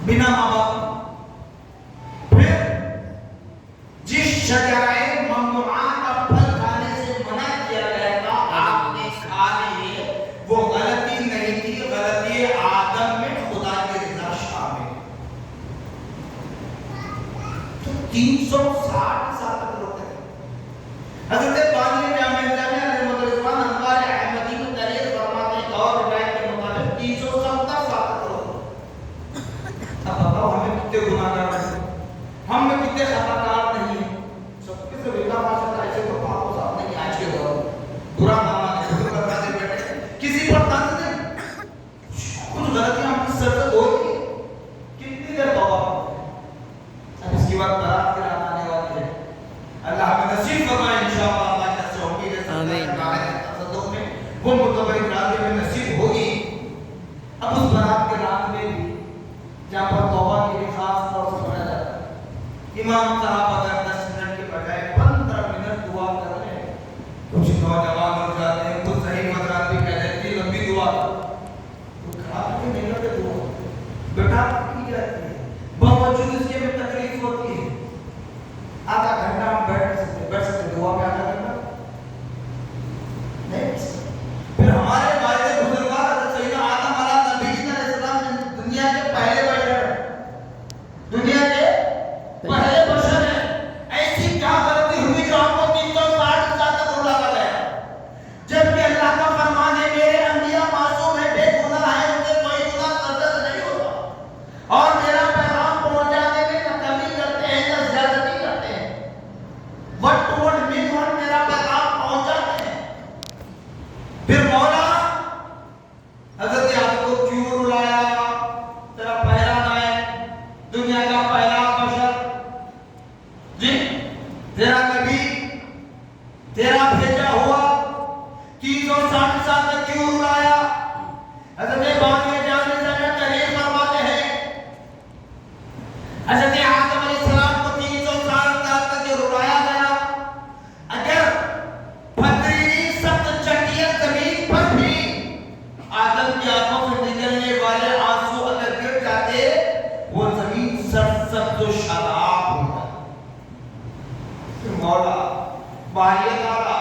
بنا ماں باپ، پھر جس شجرہ ممنوعہ کا پھل کھانے سے منع کیا گیا تھا آپ نے کھا لیے، وہ غلطی نہیں تھی، غلطی آدم میں خدا کی رضا شامل۔ تو 360 سال تک روتے ہیں۔ حضرت پادری جامع جامع علیہ رضوان انوار احمدی میں تحریر فرماتے ہیں اور روایت کے مطابق 370 سال تک روتے ہیں۔ اب بتاؤ ہمیں کتنے گناہ کار ہیں، ہم میں کتنے خطا کار نہیں ہیں۔ سب کے سب اللہ ماشاءاللہ ایسے تو پاک صاحب نہیں آج کے دور برا مانا ہے، خود کرنا دے بیٹھے کسی پر تنز نہیں، کچھ غلطیاں ہم کی سرزد ہوتی ہیں، کتنی دیر توبہ اب اس کی بات برات کے رات آنے والی ہے۔ اللہ ہمیں نصیب فرمائے انشاءاللہ، اللہ کا سے امید ہے تصدق میں وہ متبرک رات میں نصیب ہوگی۔ اب اس برات کے رات میں بھی جہاں پر توبہ کے لیے خاص طور سے پڑھا جاتا ہے، امام صاحب اگر 10 منٹ کے بجائے 15 منٹ دعا کر لیں، کچھ نوجوان ہو جاتے ہیں، کچھ صحیح حضرات بھی کہہ دیتے ہیں لمبی دعا تو کھا کے نہیں کرتے دعا بیٹا کی جاتی ہے، باوجود اس کے میں تکلیف ہوتی ہے، آدھا گھنٹہ ہم بیٹھ سکتے دعا میں آدھا گھنٹہ نہیں۔ پھر ہمارے والد بزرگوار حضرت سیدنا آدم علیہ السلام دنیا کے پہلے بشر ہیں، دنیا کے پہلے بشر ہیں، ایسی کیا غلطی ہوئی جو آپ کو 360 سال تک رلاتا گیا، جبکہ اللہ کا فرمان ہے میرے انبیاء معصوم ہیں، بے گناہ ہیں، ان سے کوئی گناہ سرزد نہیں ہوتا، اور میرا پیغام پہنچانے میں نہ کمی کرتے ہیں نہ زیادتی کرتے ہیں، وٹ ٹو وٹ مین وٹ میرا پیغام پہنچاتے ہیں۔ پھر مولا حضرت آدم کو کیوں رلایا؟ تیرا پہلا نائب، دنیا کا پہلا بشر، جی تیرا نبی، تیرا بھیجا ہوا، 360 سال تک کیوں رلایا؟ حضرت بانی جامع جامع تحریر فرماتے ہیں حضرت آدم علیہ السلام کو 360 سال تک جو رلایا گیا، اگر پتھریلی سخت چٹیل زمین پر بھی آدم کی آنکھوں سے نکلنے والے آنسو اگر گر جاتے وہ زمین سرسبز و شاداب ہوتا۔ مولا باریہ تعالیٰ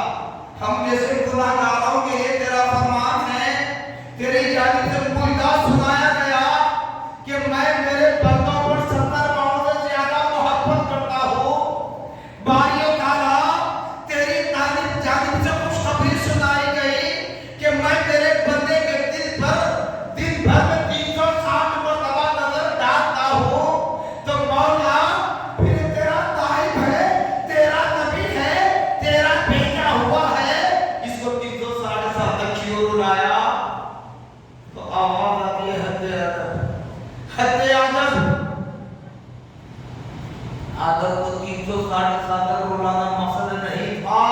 ہم جیسے گناہ گاروں کے لیے تیرا فرمان ہے، تیری جانب سے پویدہ سنایا گیا کہ میں میرے بندوں پر 70 پاؤں سے زیادہ محبت کرتا ہوں۔ باریہ تعالیٰ تیری جانب سے خوشخبری سنائی گئی کہ میں تیرے بندے کے دل پر دن بھر میں 360 مرتبہ نظر ڈالتا ہوں، تو مولا پھر تیرا نائب ہے، تیرا نبی ہے، تیرا بھیجا ہوا ہے، اس کو 360 سال تک کیوں رلایا؟ تو آواز آتی ہے حد ادب۔ آدم کو 360 سال تک رلانا مقصد نہیں تھا،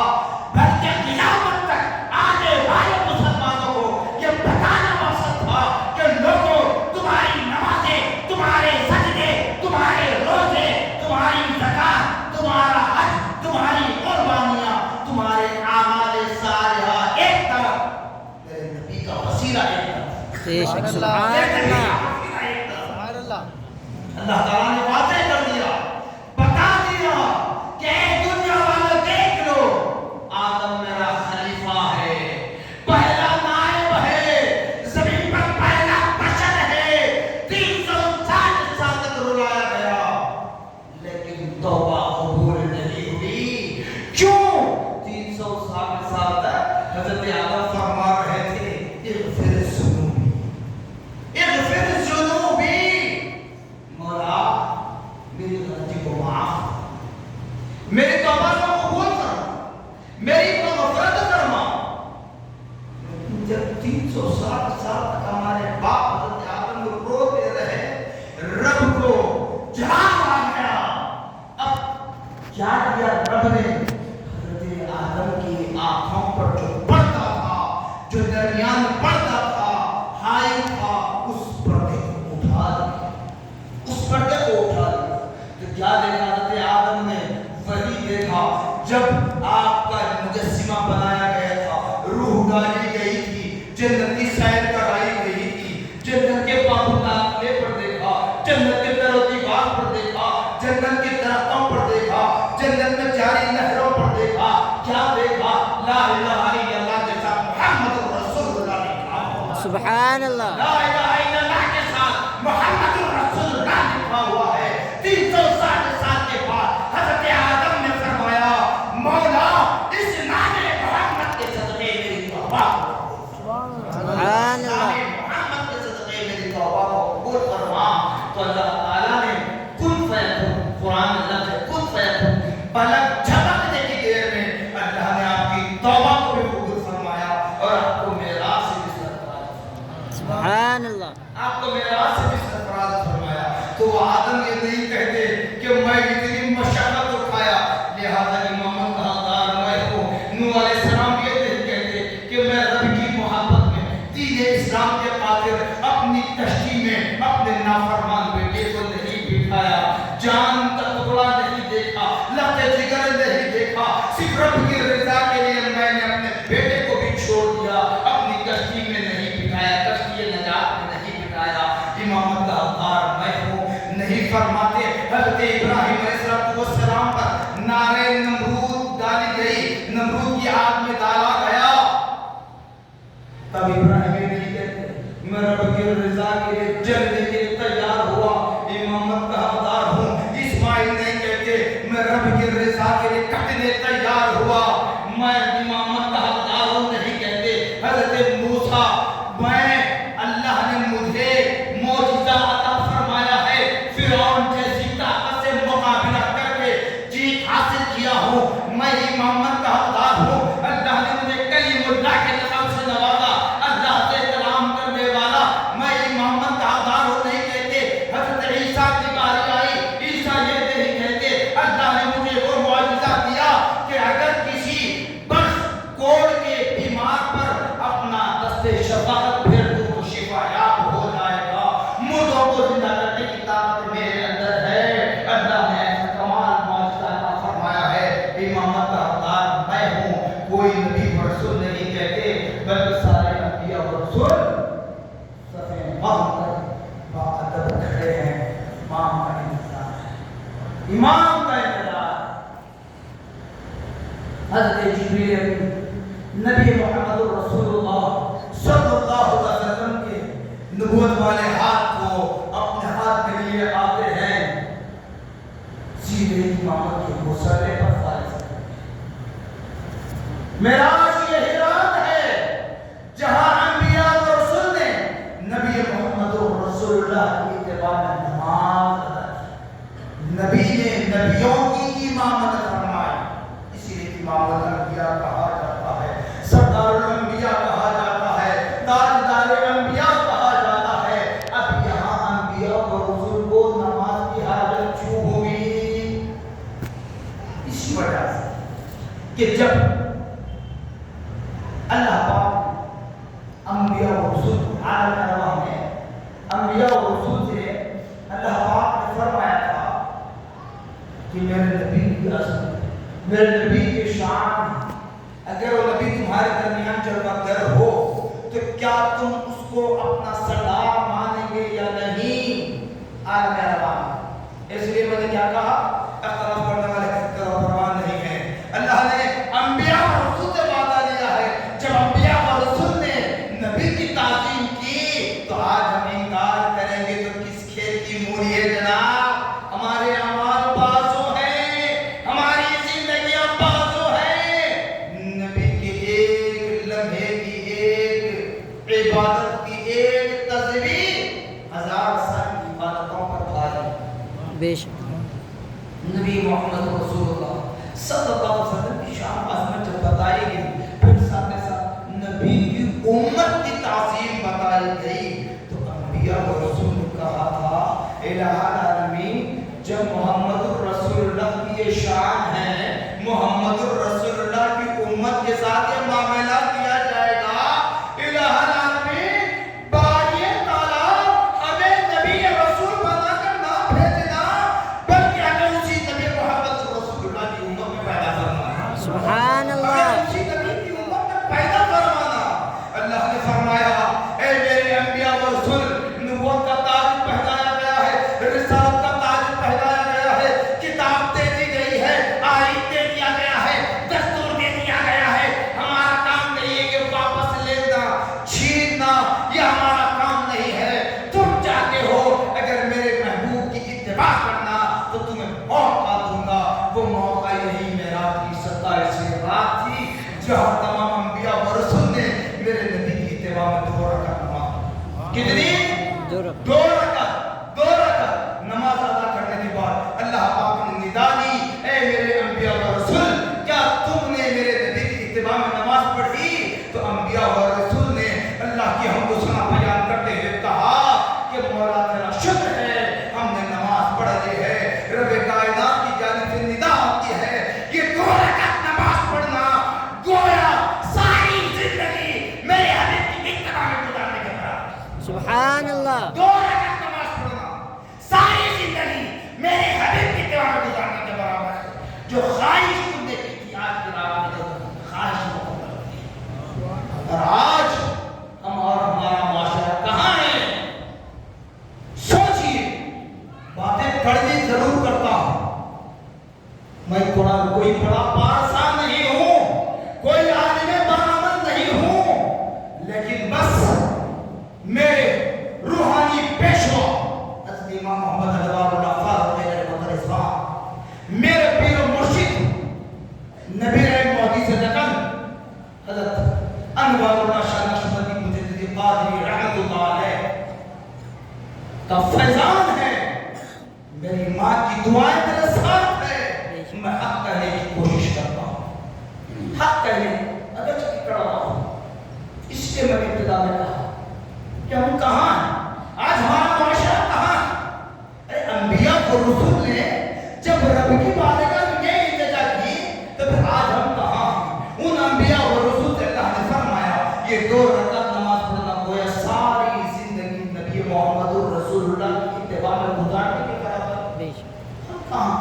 بلکہ قیامت تک آنے والے مسلمانوں کو یہ بتانا مقصد تھا کہ لوگوں تمہاری نمازیں، تمہارے سجدے، تمہارے روزے، تمہاری زکات، تمہارا حج، تمہاری قربانیاں، تمہارے اعمال صالحہ ایک طرف، میرے نبی کا وسیلہ ایک طرف۔ بے شک سبحان اللہ، اللہ تعالیٰ نے واضح کر دیا، بتا دیا کہ اے دنیا والوں دیکھ لو، آدم میرا خلیفہ ہے، پہلا نائب ہے، زمین پر پہلا بشر ہے، 360 سال تک رلایا گیا، لیکن توبہ قبول نہیں ہوئی۔ کیوں 360 سال تک حضرت آدم فرما رہے تھے اغفر ذنوبی، اغفر ذنوبی، مولا سبحان اللہ لا الہ الا اللہ کے ساتھ محمد رسول اللہ لکھا ہوا ہے. 360 سال کے بعد حضرت آدم نے فرمایا مولا اس نام محمد کے صدقے میری توبہ سبحان اللہ محمد کے صدقے میری توبہ کو قبول فرما. تو اللہ تعالیٰ نے کن فیکون قرآن اللہ سے کن فیکون پلک جھپکنے کی دیر میں اللہ نے آپ کی توبہ کو بھی قبول فرمایا اور آپ کو معراج سے بھی سرفراز فرمایا. سبحان اللہ آپ کو معراج سے بھی سرفراز فرمایا. تو وہ آدم یہ نہیں کہتے کہ میں اتنی مشقت اٹھایا لہذا امامت کا حقدار میں ہوں. نوح علیہ السلام یہ نہیں کہتے کہ میں رب کی محبت میں دین اسلام کے خاطر اپنی کشتی میں اپنے نافرمان بیٹے کو نہیں بٹھایا, جان کا ٹکڑا نہیں دیکھا, لہتے جگر نہیں دیکھا, صرف رب کی رضا کے لیے میں نے اپنے بیٹے کو بھی چھوڑ دیا, اپنی کشتی میں نہیں بٹھایا, کشتی نجات میں نہیں بٹھایا. امامت کا حقدار میں ہوں نہیں فرماتے. حضرت ابراہیم علیہ السلام پر نعرہ نمرود ڈالی گئی, نمرود کی آگ میں ڈالا گیا, تب ابراہیم یہ نہیں کہتے میں رب کی رضا کے لیے جلنے کے لیے تیار ہوا, امامت کا حقدار ہوں. اسماعیل نہیں کہتے میں رب کی رضا کے لیے کٹنے تیار ہوا, میں امامت کا حقدار ہوں نہیں کہتے. حضرت موسیٰ میں اللہ نے مجھے معجزہ عطا فرمایا ہے, فرعون جیسی طاقت سے مقابلہ کر کے جیت حاصل کیا ہوں, میں امامت کا حقدار ہوں. اللہ نے مجھے کلیم اللہ کے لقب سے نوازا, اللہ سے کلام کرنے والا, میں امامت کا حقدار ہوں نہیں کہتے. حضرت عیسیٰ کی باری آئی, عیسیٰ یہ نہیں کہتے اللہ نے مجھے وہ معجزہ دیا کہ اگر کسی بخش کوڑ کے بیمار پر اپنا دست شفاعت پھیر دوں تو شفا یاب ہو جائے گا, مردوں کو زندہ کرنے کی طاقت میرے اندر ہے. اللہ نے ایسا کمال معجزہ عطا فرمایا ہے. امامت کا حقدار میں ہوں, کوئی نبی و رسول نہیں کہتے بلکہ سارے انبیاء و رسول صفیں باندھ کر باادب کھڑے ہیں. امام کا انتظار ہے, امام کا انتظار. حضرت جبریل امین نبی محمد رسول اللہ صلی اللہ علیہ وسلم کے نبوت والے ہاتھ کو اپنے ہاتھ میں لیے آتے ہیں, سیدھے امامت کے مسئلے پر فائز کرتے ہیں. معراج یہی رات ہے جہاں انبیاء و رسول نے نبی محمد رسول اللہ کی اتباع میں نماز ادا کی. نبی نے نبیوں کی امامت فرمائی, اسی لیے امامت انبیاء کہا جاتا ہے, سردار الانبیاء کہا جاتا ہے, تاجدار انبیاء کہا جاتا ہے. اب یہاں انبیاء و رسول کو نماز کی حاجت کیوں ہوئی؟ اسی وجہ سے کہ جب اللہ پاک انبیاء و رسول عالم ارواح میں انبیاء و رسول سے اللہ پاک نے فرمایا تھا کہ میرے نبی کی عظمت, میرے نبی کی شان, اگر وہ نبی تمہارے درمیان جلوہ گر ہو تو کیا تم اس کو اپنا سردار مانیں گے یا نہیں؟ عالم ارواح. اس لیے میں نے کیا کہا, اختلاف کرنے والے اختلاف پرواہ نہیں ہیں. اللہ نے انبیاء و رسول سے وعدہ لیا ہے, جب انبیاء و رسول نے نبی کی تعظیم کی تو آج ہم انکار کریں گے تو کس کھیل کی موری ہے جناب؟ ہمارے اعمال بازو ہیں, ہماری زندگیاں بازو ہیں. نبی کے ایک لمحے کی ایک عبادت کی ایک تصویر 1000 سال کی عبادتوں پر بھاری. بے شک نبی محمد رسول اللہ صلی اللہ علیہ وسلم کی شان عظمت جب بتائی گئی, پھر ساتھ ساتھ نبی کی امت کی تعظیم بتائی گئی, تو انبیاء و رسول نے کہا تھا الہ العالمین جب محمد رسول اللہ کی یہ شان ہے, محمد رسول اللہ کی امت کے ساتھ یہ معاملہ کیا جائے گا, الہ العالمین باری تعالیٰ ہمیں نبی رسول بنا کر نہ بھیجنا بلکہ ہمیں اسی نبی محمد رسول اللہ کی امت میں پیدا فرمانا. سبحان اللہ اسی نبی کی امت میں پیدا فرمانا. اللہ نے فرمایا اے میرے انبیاء و رسول, نبوت کا تاج پہنایا گیا ہے, رسالت کا تاج پہنایا گیا ہے, کتاب دے دی گئی ہے, دو رکعت نماز ادا کرنے کے بعد اللہ پاک نے ندا دی، اے میرے انبیاء و رسول، کیا تم نے میرے نبی کی اتباع میں نماز پڑھی؟ تو انبیاء و رسول نے اللہ کی حمد و ثنا بیان کرتے ہوئے کہا کہ مولا تیرا شکر ہے، ہم نے نماز پڑھ لی ہے۔ رب کائنات کی جانب سے ندا ہوتی ہے، یہ 2 رکعت نماز پڑھنا گویا ساری زندگی میرے حبیب کی اتباع میں گزارنے کے برابر۔ سبحان اللہ 2 رکعت نماز پڑھنا ساری زندگی میرے حبیب کی اتباع میں گزارنے کے برابر ہے۔ جو خواہش تم نے کی تھی آج کی رات میں خواہش مکمل ہوئی ہے۔ اور آج ہم اور ہمارا معاشرہ کہاں ہے؟ سوچئے، باتیں کڑوی ضرور کرتا ہوں، میں قرآن کوئی بڑا پارسا نہیں ہوں، کوئی عالم برآمد نہیں ہوں، لیکن بس میرے روحانی پیشوا حضرت امام محمد انوار اللہ فاروق میرے مدرس صاحب، میرے پیر و مرشد نبی معجز نقل حضرت انوار اللہ شاہ نقشبندی مجدد قادری رحمۃ اللہ علیہ کا فیضان ہے، میری ماں کی دعائیں میرے ساتھ ہے، میں حق کہنے کی کوشش کرتا ہوں، حق کہنے اگر چکی کڑا ہوں، اس کے میں ابتدا میں کہا کہ ہم کہاں ہیں؟ آج ہمارا معاشرہ کہاں ہے؟ ارے انبیاء اور رسول نے جب رب کی بارگاہ میں یہ التجا کی تو پھر آج ہم کہاں ہیں؟ ان انبیاء اور رسول سے اللہ نے فرمایا یہ 2 رکعت نماز پڑھنا گویا ساری زندگی نبی محمد رسول اللہ کی اتباع میں گزارنے کے برابر۔ ہم کہاں؟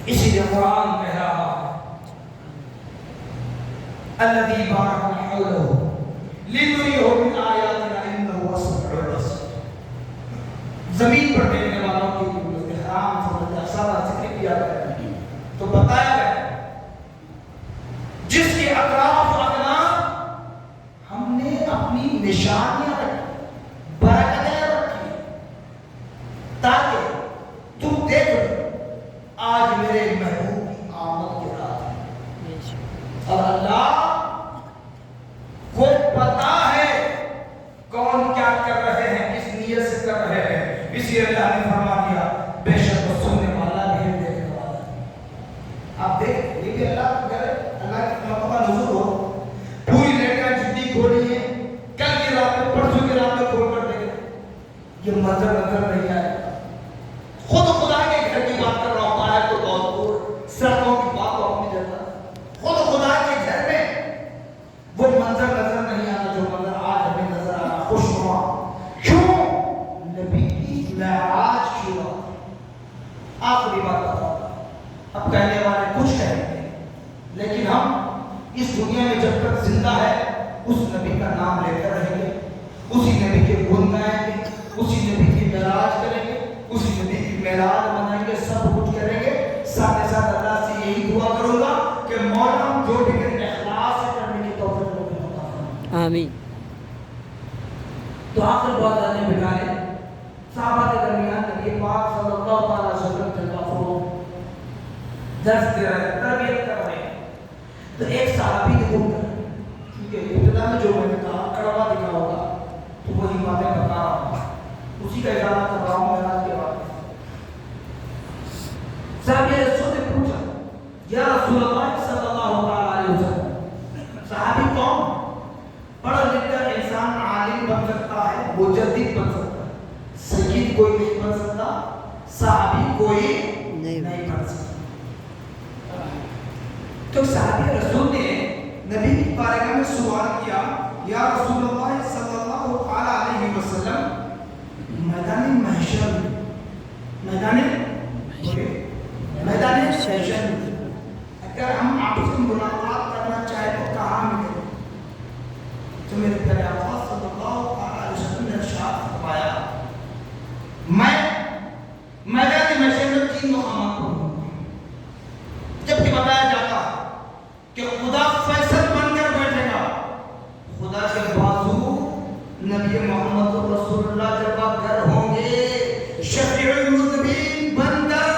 اسی لیے قرآن کہہ رہا ہے الذی بارکنا حولہ لنریہ من آیاتنا انہ هو السمیع البصیر۔ زمین پر دیکھنے والوں کی احرام سے سارا ذکر کیا گیا تو بتایا گیا جس کے اطراف و اکناف ہم نے اپنی نشانیاں رکھی، برکتیں رکھی تاکہ تم دیکھ لو آج میرے محبوب کی آمد کے رات ہے، اور اللہ کو پتا ہے کون کیا کر رہے ہیں، کس نیت سے کر رہے ہیں، اس لیے اللہ نے فرما دیا بے شک وہ سننے والا بھی ہے، دیکھنے والا ہے۔ آپ دیکھ یہ بھی اللہ کی رحمت کا نزول ہو، پوری لیٹاں جتنی کھولی ہیں کل کی رات میں پرسوں کی رات میں کھول کر دیکھیں، یہ منظر نظر نہیں آئے۔ خود خدا کے گھر کی بات کر رہا ہوں، آیا تو بہت دور، سڑکوں کی بات تو اپنی جگہ، خود خدا کے گھر میں وہ منظر نظر نہیں آنا جو منظر آج ہمیں نظر آ رہا، خوش ہوا کیوں؟ نبی کی معراج کی بات، آخری بات بتاتا۔ اب کہنے والے کچھ کہیں گے، لیکن ہم اس دنیا میں جب تک زندہ ہے اس نبی کا نام لیتے رہیں گے، اسی نبی کے گن گائیں گے، اسی نبی کی معراج کریں گے، اسی نبی کی معراج منائیں گے، سب کچھ کریں گے۔ ساتھ ساتھ اللہ سے یہی دعا کروں گا کہ مولا جو بھی کریں اخلاص سے کرنے کی توفیق عطا فرما۔ آمین۔ تو آخر بات آنے بٹھانے صحابہ کے درمیان نبی پاک صلی اللہ علیہ وسلم کے کافروں درس دے رہے، تربیت کر رہے ہیں، تو ایک صحابی نے گم کر، کیونکہ ابتدا میں جو میں نے کہا کڑوا دکھا ہوگا تو وہی باتیں بتا رہا ہوں، اسی کا اضافہ کر رہا ہوں معراج کے بعد۔ صحابی رسول نے پوچھا یا رسول اللہ صلی اللہ علیہ وسلم، صحابی کون؟ پڑھا لکھا انسان عالم بن سکتا ہے، مجدد بن سکتا ہے، سید کوئی نہیں بن سکتا، صحابی کوئی نہیں بن سکتا۔ تو صحابی رسول نے نبی کی بارگاہ میں سوال کیا یا رسول اللہ صلی اللہ علیہ وسلم، میدان محشر میدان محشر اگر ہم آپ سے ملاقات کرنا چاہیں تو کہاں ملیں؟ تو میرے پیارے آقا صلی اللہ علیہ وسلم نے ارشاد فرمایا میں میدان محشر میں 3 مقامات پر ہوں، جبکہ بتایا جاتا ہے کہ خدا فیصل بن کر بیٹھے گا، خدا کے بازو نبی محمد رسول اللہ جب آپ گھر ہوں گے شفیع المذنبین بن کر،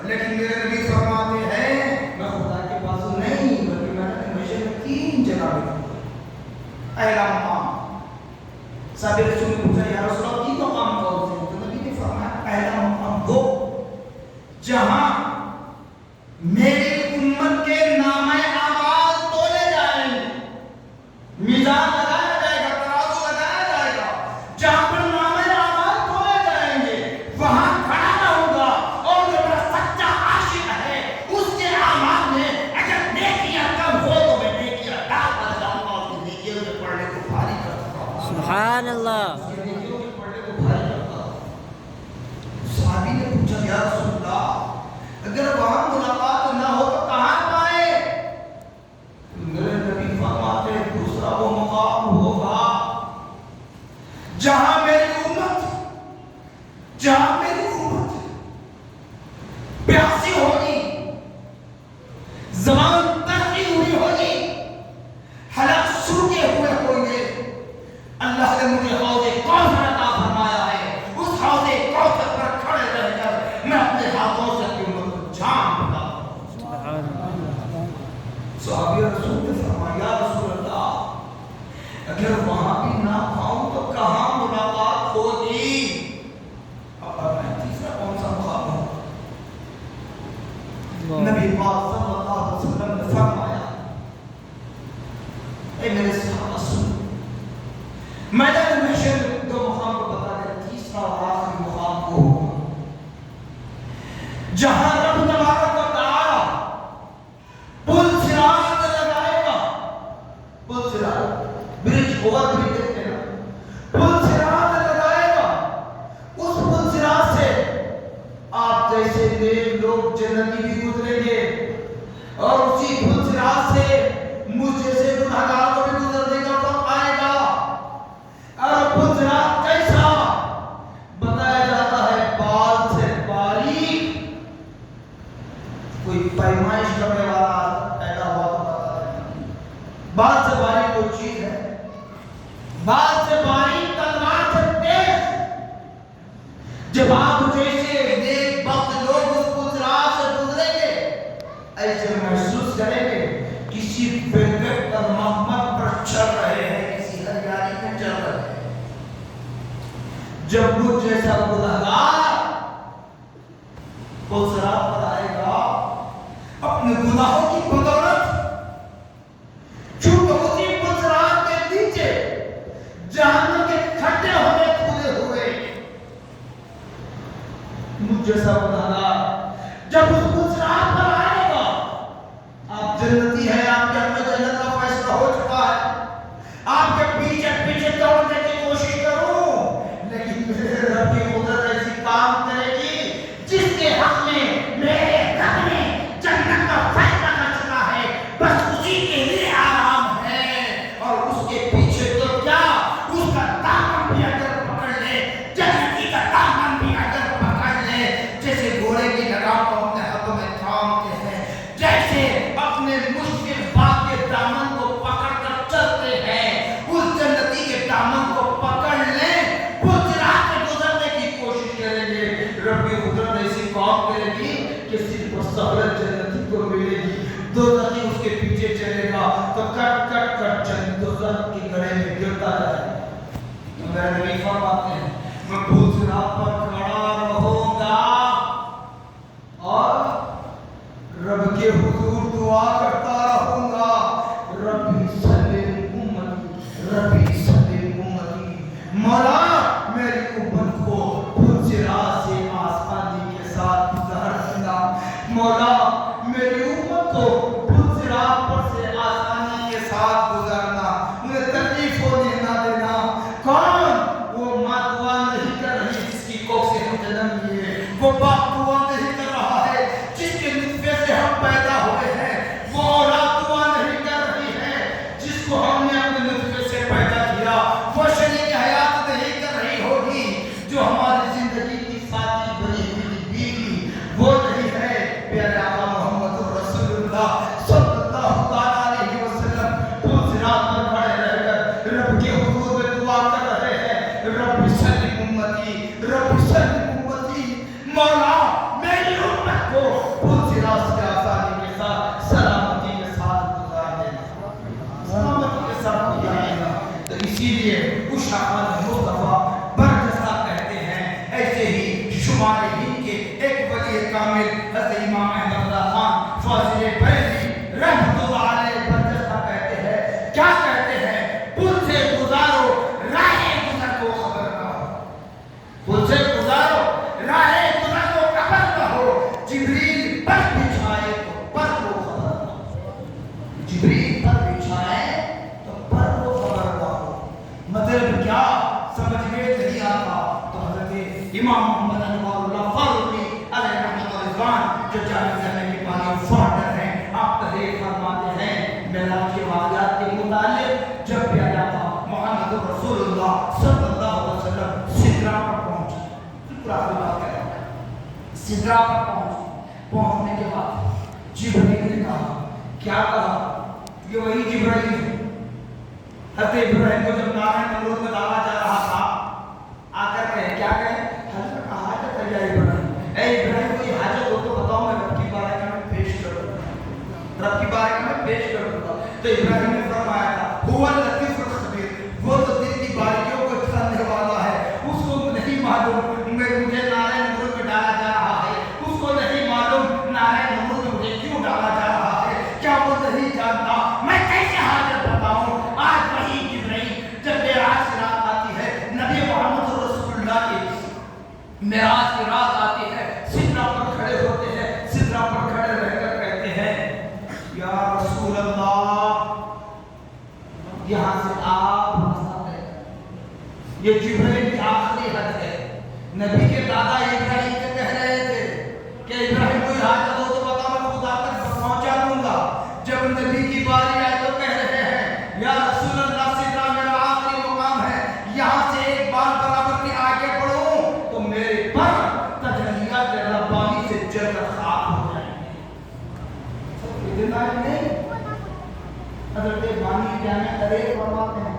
لیکن میرے نبی فرماتے ہیں میں خدا کے بازو نہیں بلکہ میں نے ہمیشہ 3 جگہ پہ ہوں۔ پہلا مقام صحابہ رسول نے پوچھا یا رسول اللہ کی مقام کون سے؟ تو نبی نے فرمایا پہلا مقام وہ جہاں میری امت کے نام اعمال تولے جائیں گے، میزان لگایا جائے گا، ترازو لگایا جائے گا، جہاں پر نام اعمال تولے جائیں گے وہاں کھڑا رہوں گا، اور جو میرا سچا عاشق ہے اس کے اعمال میں اگر نیکیاں کم ہو تو میں نیکیاں ڈال کر جاؤں گا، اور نیکیوں کے پڑھنے کو بھاری کرتا ہوں۔ سبحان اللہ۔ نیکیوں کے پڑھنے کو بھاری کرتا ہوں۔ صحابی نے پوچھا یا رسول اللہ اگر وہاں ملاقات نہ ہو تو کہاں پائے؟ میرے نبی فرماتے ہیں دوسرا وہ مقام ہوگا جہاں میری امت پیاسی ہوگی، زبان ترقی ہوئی ہوگی، حلق سوکھے ہوئے ہوں گے، اللہ نے مجھے حوض کوثر عطا فرمایا ہے، اس حوض کوثر پر کھڑے رہ کر میں اپنے ہاتھوں سے اپنی امت کو جام بتا دوں۔ صحابی رسول نے فرمایا یا رسول اللہ اگر وہاں بھی نہ پاؤں تو کہاں ملاقات ہوگی؟ اب میں تیسرا کون سا مقام ہوں؟ نبی پاک صلی اللہ علیہ وسلم نے فرمایا اے میرے صحابہ سن، میدان محشر دو مقام کو بتا دیں، تیسرا اور آخری مقام کو ہوگا جہاں رب تبارک و تعالی پل صراط لگائے گا، پل صراط برج اوور برج دیکھتے ہیں نا، پل صراط لگائے گا، اس پل صراط سے آپ جیسے نیک لوگ جنتی بھی گزریں گے، اور اسی پل صراط سے مجھ جیسے گنہگار کو بھی گزرنے کا وقت آئے گا۔ اور پل صراط کیسا بتایا جاتا ہے؟ بال سے باریک، کوئی پیمائش کرنے والا پیدا ہوا تو بتا دیں، بال سے باریک کوئی چیز ہے، بال سے باریک تلوار سے تیز، جب آپ جیسے نیک بخت لوگ اس پل سے گزریں گے ایسے محسوس کریں گے کسی بلگٹ اور محمد پر چل رہے ہیں، کسی ہریالی میں چل رہے ہیں۔ جب مجھ جیسا گنہگار پل صراط پر آئے گا اپنے گناہوں کی بدولت، چونکہ اسی پل صراط کے نیچے جہنم کے کھڈے ہوئے کھلے ہوئے، مجھ جیسا گنہگار جب اس پل صراط پر آئے گا، آپ جنتی ہیں، آپ کے اپنے جنت کا فیصلہ ہو چکا ہے، آپ کے پیچھے پیچھے دوڑنے کی کوشش کروں، لیکن میرے رب کی قدرت ایسی کام کرے گی جس کے حق میں میرے رب نے جنت کا فیصلہ کر چکا ہے، بس اسی کے لیے آرام ہے، اور اس کے پیچھے تو کیا اس کا دامن بھی اگر پکڑ لے، جنتی کا دامن بھی اگر پکڑ لے، جیسے گھوڑے کی لگام کو اپنے ہاتھوں میں تھامتے ہیں، جیسے اپنے مشکل بات کے دامن کو پکڑ کر چلتے ہیں، اس جنتی کے دامن کو پکڑ لیں، پل صراط سے گزرنے کی کوشش کریں گے، رب کی قدرت ایسی کام کرے گی کہ صرف سہولت جنتی کو ملے گی، دوزخی اس کے پیچھے چلے گا تو کٹ کٹ کر جنت دوزخ کے گڑھے میں گرتا جائے گا۔ میرے نبی فرماتے ہیں میں پل صراط پر کھڑا رہوں گا اور رب کے حضور دعا کرتا رہوں گا، ربی سلم امتی، ربی سلم امتی، مولا میری امت کو پل صراط سے آسانی کے ساتھ گزارنا، مولا میری امت کو پل صراط پر سے آسانی کے ساتھ گزارنا، انہیں تکلیف ہونے نہ دینا۔ کون؟ وہ ماں دعا نہیں کر رہی جس کی کوکھ سے ہم جنم لیے، وہ باپ دعا نہیں کر رہا ہے جس کے نطفے سے ہم پیدا ہوئے ہیں، وہ اولاد دعا نہیں کر رہی ہے جس کو ہم نے اپنے نطفے سے پیدا کیا، وہ شریک حیات نہیں کر رہی ہوگی جو ہماری زندگی کی ساتھی بنی ہوئی بیوی، وہ نہیں ہے پیارے آقا محمد رسول اللہ صلی اللہ علیہ وسلم پل صراط پر کھڑے رہ کر رب کے حضور میں دعا کر رہے ہیں، رب سلم امتی، رب سلم امتی، مولا میری امت کو پل صراط سے آسانی کے ساتھ سلامتی کے ساتھ گزار دینا، سلامتی کے ساتھ گزار دینا۔ تو اسی لیے شاہان مصطفیٰ برجستہ کہتے ہیں، ایسے ہی شمال ہند کے ایک ولی کامل حضرت امام احمد رضا خان فاضل بریلوی رحمۃ اللہ علیہ برجستہ کہتے ہیں، کیا کہتے ہیں؟ پل سے گزارو راہ گزر کو خبر نہ ہو، پل سے گزارو راہ گزر کو خبر نہ ہو، جبریل پر بچھائے تو پر کو خبر نہ ہو، جبریل پر بچھائے تو پر کو خبر نہ ہو۔ مطلب کیا سمجھ میں نہیں آتا تو حضرت امام محمد انوار اللہ فاروقی علیہ رحمۃ و رضوان جو جامع زمین کے بانی فاڈر ہیں، آپ تحریر فرماتے ہیں معراج کے واقعات کے متعلق، جب پیارا تھا محمد رسول اللہ صلی اللہ علیہ وسلم سدرا پر پہنچے، بالکل آخری بات کہہ رہا ہوں، سدرا پر پہنچنے کے بعد جبرائیل نے کہا، کیا کہا؟ یہ وہی جبرائیل ہے حضرت ابراہیم کو جب نارے نمرود میں ڈالا جا رہا تھا، آ کر کہے، کیا کہے؟ حضرت کا حاجت ہے یا ابراہیم، اے ابراہیم کوئی حاجت ہو تو بتاؤ، میں رب کی بارگاہ میں پیش کروں گا، رب کی بارگاہ میں پیش کروں گا۔ تو ابراہیم نے فرمایا تھا، هو اللطیف الخبیر، وہ تو دل کی باریکیوں کو جاننے والا ہے، اس کو نہیں معلوم مجھے نارے نمرود میں ڈالا جا رہا ہے، اس کو نہیں معلوم نارے نمرود میں مجھے کیوں ڈالا جا رہا ہے، کیا وہ نہیں جانتا میں کیسے حاجت بتاؤں؟ آج وہی جبرائیل جب معراج کی رات آتی ہے، نبی محمد رسول اللہ کی معراج کی رات آتی ہے، سدرا پر کھڑے ہوتے ہیں، سدرا پر کھڑے رہ کر کہتے ہیں، یا رسول اللہ، یہاں سے آپ راستہ طے کریں۔ یہ جبرائیل کی آخری حد ہے۔ نبی کے دادا ابراہیم سے کہہ رہے تھے کہ ابراہیم کوئی حاجت ہو تو بتا، میں خدا تک پہنچا دوں گا۔ جب نبی کی باری آئے تو کہہ رہے ہیں، یا رسول اللہ، سدرا میرا آخری مقام ہے، یہاں سے ایک بار برابر کی آگے بڑھوں تو میرے پر تجلیات ربانی سے جل کر خاک ہو جائیں گے۔ اتنا ہی نہیں، حضرت بانی جامع تحریر فرماتے ہیں،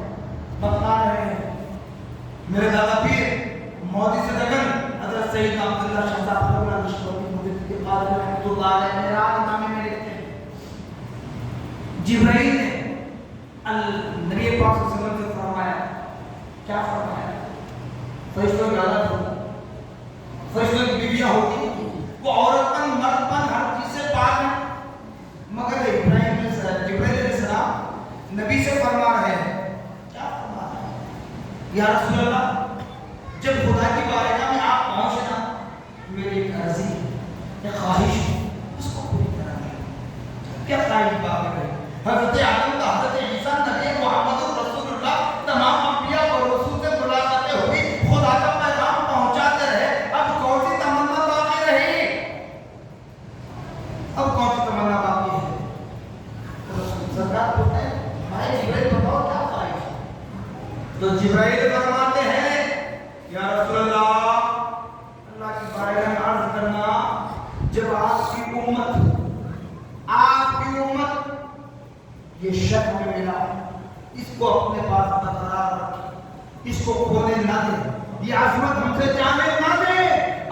بتا رہے ہیں، میرے دادا پیر مودی سے دکن حضرت سیدنا عبداللہ شاہ صاحب اللہ نشکوری مدد کے قادر رحمۃ اللہ علیہ میراج نامے میں لکھتے ہیں، جبرائیل نے نبی پاک صلی اللہ علیہ وسلم سے فرمایا، کیا فرمایا؟ فرشتوں کی عادت ہوگی، فرشتوں کی بیویاں ہوگی، وہ عورت پن مرد پن ہر چیز سے پاک ہے، مگر جبرائیل علیہ السلام نبی سے فرما رہے ہیں، کیا فرما رہے ہیں؟ یا رسول اللہ، جب خدا کی بارگاہ میں آپ پہنچنا، میری ایک عرضی ایک خواہش ہے، اس کو پوری کرنا ہے۔ کیا خواہش بات ہے؟ حضرت آدم کا حضرت عیسیٰ نبی محمد رسول اللہ تمام انبیاء اور رسول سے ملاقاتیں ہوئی، خدا کا پیغام پہنچاتے رہے، اب کون سی تمنا باقی رہی؟ اب کون سی تمنا باقی ہے؟ سرکار پوچھتے ہیں، بھائی جبرائیل بتاؤ کیا خواہش ہے؟ تو جبرائیل فرماتے ہیں، یا رسول اللہ، اللہ کی بارگاہ میں عرض کرنا، جب آپ کی امت یہ شک میں ملا، اس کو اپنے پاس برقرار رکھے، اس کو کھونے نہ دے، یہ عظمت ہم سے جانے نہ دے۔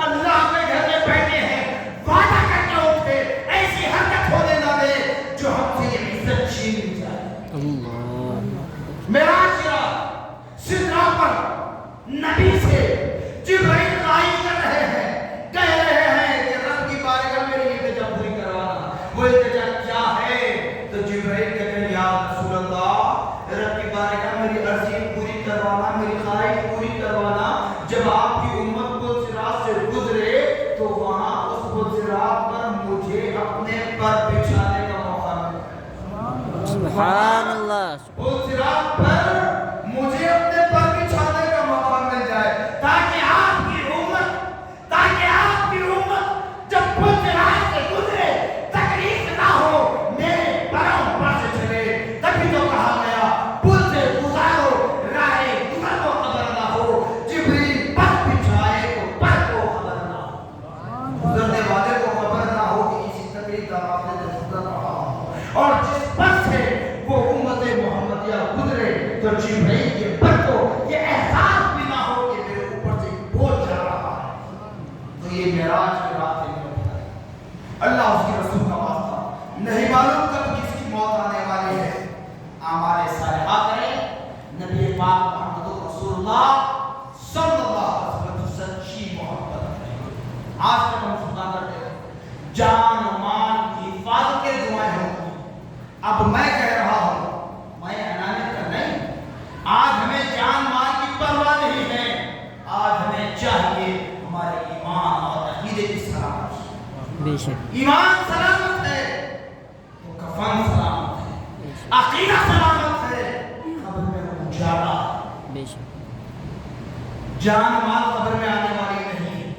اللہ کے گھر میں بیٹھے ہیں، وعدہ کر کے اٹھے، ایسی حرکت ہونے نہ دے جو ہم سے یہ عزت چھین جائے۔ معراج کی رات سدرا پر نبی سے جبرائیل قائم کر رہے ہیں، کہہ رہے ہیں کہ رب کی بارگاہ میری التجا پوری کروانا۔ وہ التجا کیا ہے؟ تو جبرائیل کہتے ہیں، یا رسول اللہ، رب کی بارگاہ میری عرضی پوری کروانا، میری خواہش پوری کروانا۔ جب آپ کی امت پل صراط سے گزرے تو وہاں اس پل صراط پر مجھے اپنے پر بچھانے کا موقع ملے۔ سبحان اللہ، پل صراط پر مجھے اپنے پر بچھانے کا موقع مل جائے، تاکہ آپ کی امت جب پل صراط سے گزرے تکلیف نہ ہو، میرے پروں پر سے چلے۔ تبھی تو کہا گیا، پل سے گزارو راہ گزر کو خبر نہ ہو، جبریل پر بچھائے تو پر کو خبر نہ ہو، گزرنے والے کو خبر نہ ہو کہ اسی تکلیف کا معاملے سے گزر رہا ہوں، اور جس پر سے وہ پرواہ نہیں ہے. آج ہمیں چاہیے ہمارے ایمان اور عقیدے کی سلامت. بے شک. ایمان سلامت ہے تو کفن سلامت ہے, عقیدہ سلامت ہے, قبر میں اجالا. بے شک. جان مال قبر میں آنے والی نہیں,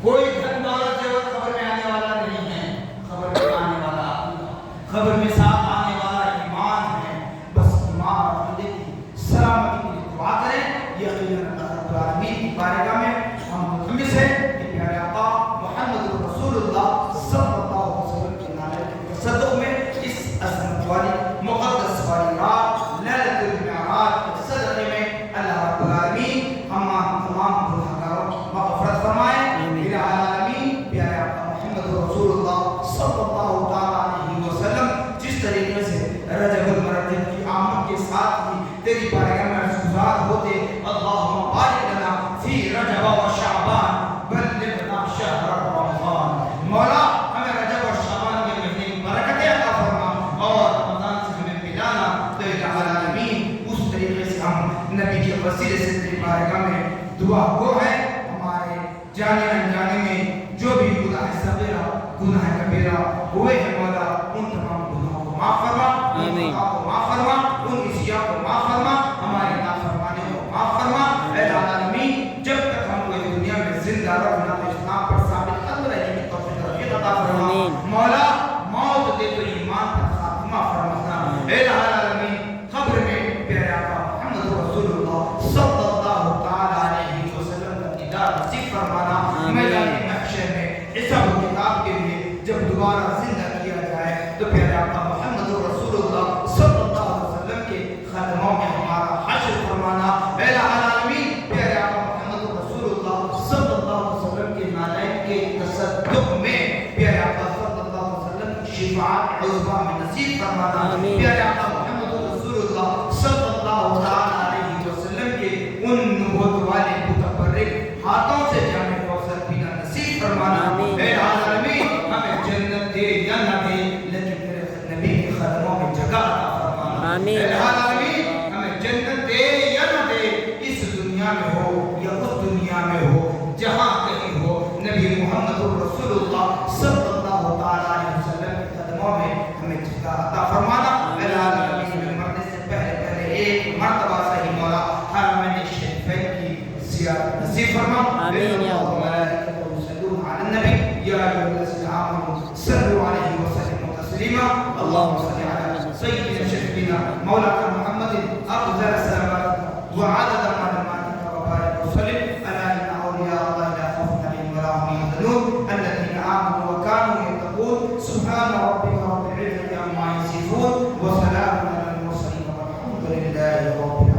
کوئی دھن دولت زیور قبر میں آنے والا نہیں ہے. قبر میں آنے والا عقیدہ, قبر میں ساتھ آنے والا ایمان ہے. بس ایمان اور عقیدے کی سلامتی کے لیے دعا کریں. یقیناً اللہ رب العالمین کی بارگاہ میں ہم ملتمس ہیں کہ پیارے آقا محمد رسول اللہ صلی اللہ علیہ وسلم کے نالے کے تصدق میں اس عظمت والی مقدس والی رات لیلۃ المعراج کے صدقے میں اللہ رب العالمین ہم تمام گناہگاروں کی مغفرت فرمائے. العالمین پیارے آقا محمد رسول اللہ صلی اللہ علیہ وسلم جس طریقے سے رجب المرجب کی آمد کے ساتھ ہی تیری بارگاہ میں گزار ہوتے, اللہم بارک لنا فی رجب و شعبان بلغنا شہر رمضان. مولا ہمیں رجب اور شعبان کے مہینے کی برکتیں عطا فرما اور رمضان سے ہمیں ملانا. تو العالمین اس طریقے سے ہم نبی کے وسیلے سے تیری بارگاہ میں دعا گو ہے. ہمارے جانے انجانے میں جو بھی گناہ صغیرہ گناہ کبیرہ ہوئے ہیں مولا ان تمام گناہوں کو معاف فرما, ان خطا کو معاف فرما, ان عصیاں کو معاف فرما, ہماری نافرمانیوں کو معاف فرما. اے العالمین جب تک ہم کو اس دنیا میں زندہ رکھنا تو اسلام پر ثابت قدم رہنے کی توفیق عطا فرما. مولا موت دے تو ایمان پر خاتمہ فرمانا. اے العالمین قبر میں پیارے آقا محمد رسول اللہ صلی اللہ علیہ وسلم کا دیدار نصیب فرمانا. میدان محشر میں حساب و کتاب کے لیے جب دوبارہ زندہ کیا جائے تو پیارے آقا محمد رسول اللہ صلی اللہ علیہ وسلم کے قدموں میں ہمارا حشر فرمانا. اے العالمین پیارے آقا محمد رسول اللہ صلی اللہ علیہ وسلم کے نالین کے تصدق میں پیارے آقا صلی اللہ علیہ وسلم کی شفاعت عظمیٰ میں نصیب فرمانا. پیارے آقا محمد رسول اللہ صلی اللہ علیہ وسلم کے ان نبوت والے متبرک ہاتھوں سے جامع کوثر پینا نصیب فرمانا. اے العالمین ہمیں جنت دے یا نہ دے لیکن تیرے نبی کے قدموں میں جگہ عطا فرمانا. اے العالمین ہمیں جنت دے یا نہ دے, اس دنیا میں ہو یا اس دنیا میں ہو, جہاں کہیں ہو, نبی محمد رسول اللہ صلی اللہ علیہ وسلم کے قدموں میں ہمیں جگہ عطا فرمانا. اے العالمین ہمیں مرنے سے پہلے ایک مرتبہ صحیح مولا حرمین شریفین کی زیارت نصیب فرما. آمین یا رب العالمین. النبي يا أيها الذين آمنوا صلوا عليه وسلموا تسليما. اللهم صل على سيدنا شفينا مولانا محمد أفضل صلواتك وعدد معلوماتك وبارك وسلم على إن أولياء الله لا خوف عليهم ولا هم يحزنون الذين آمنوا وكانوا يتقون. سبحان ربك رب العزة عما يصفون وسلام على المرسلين والحمد لله رب العالمين.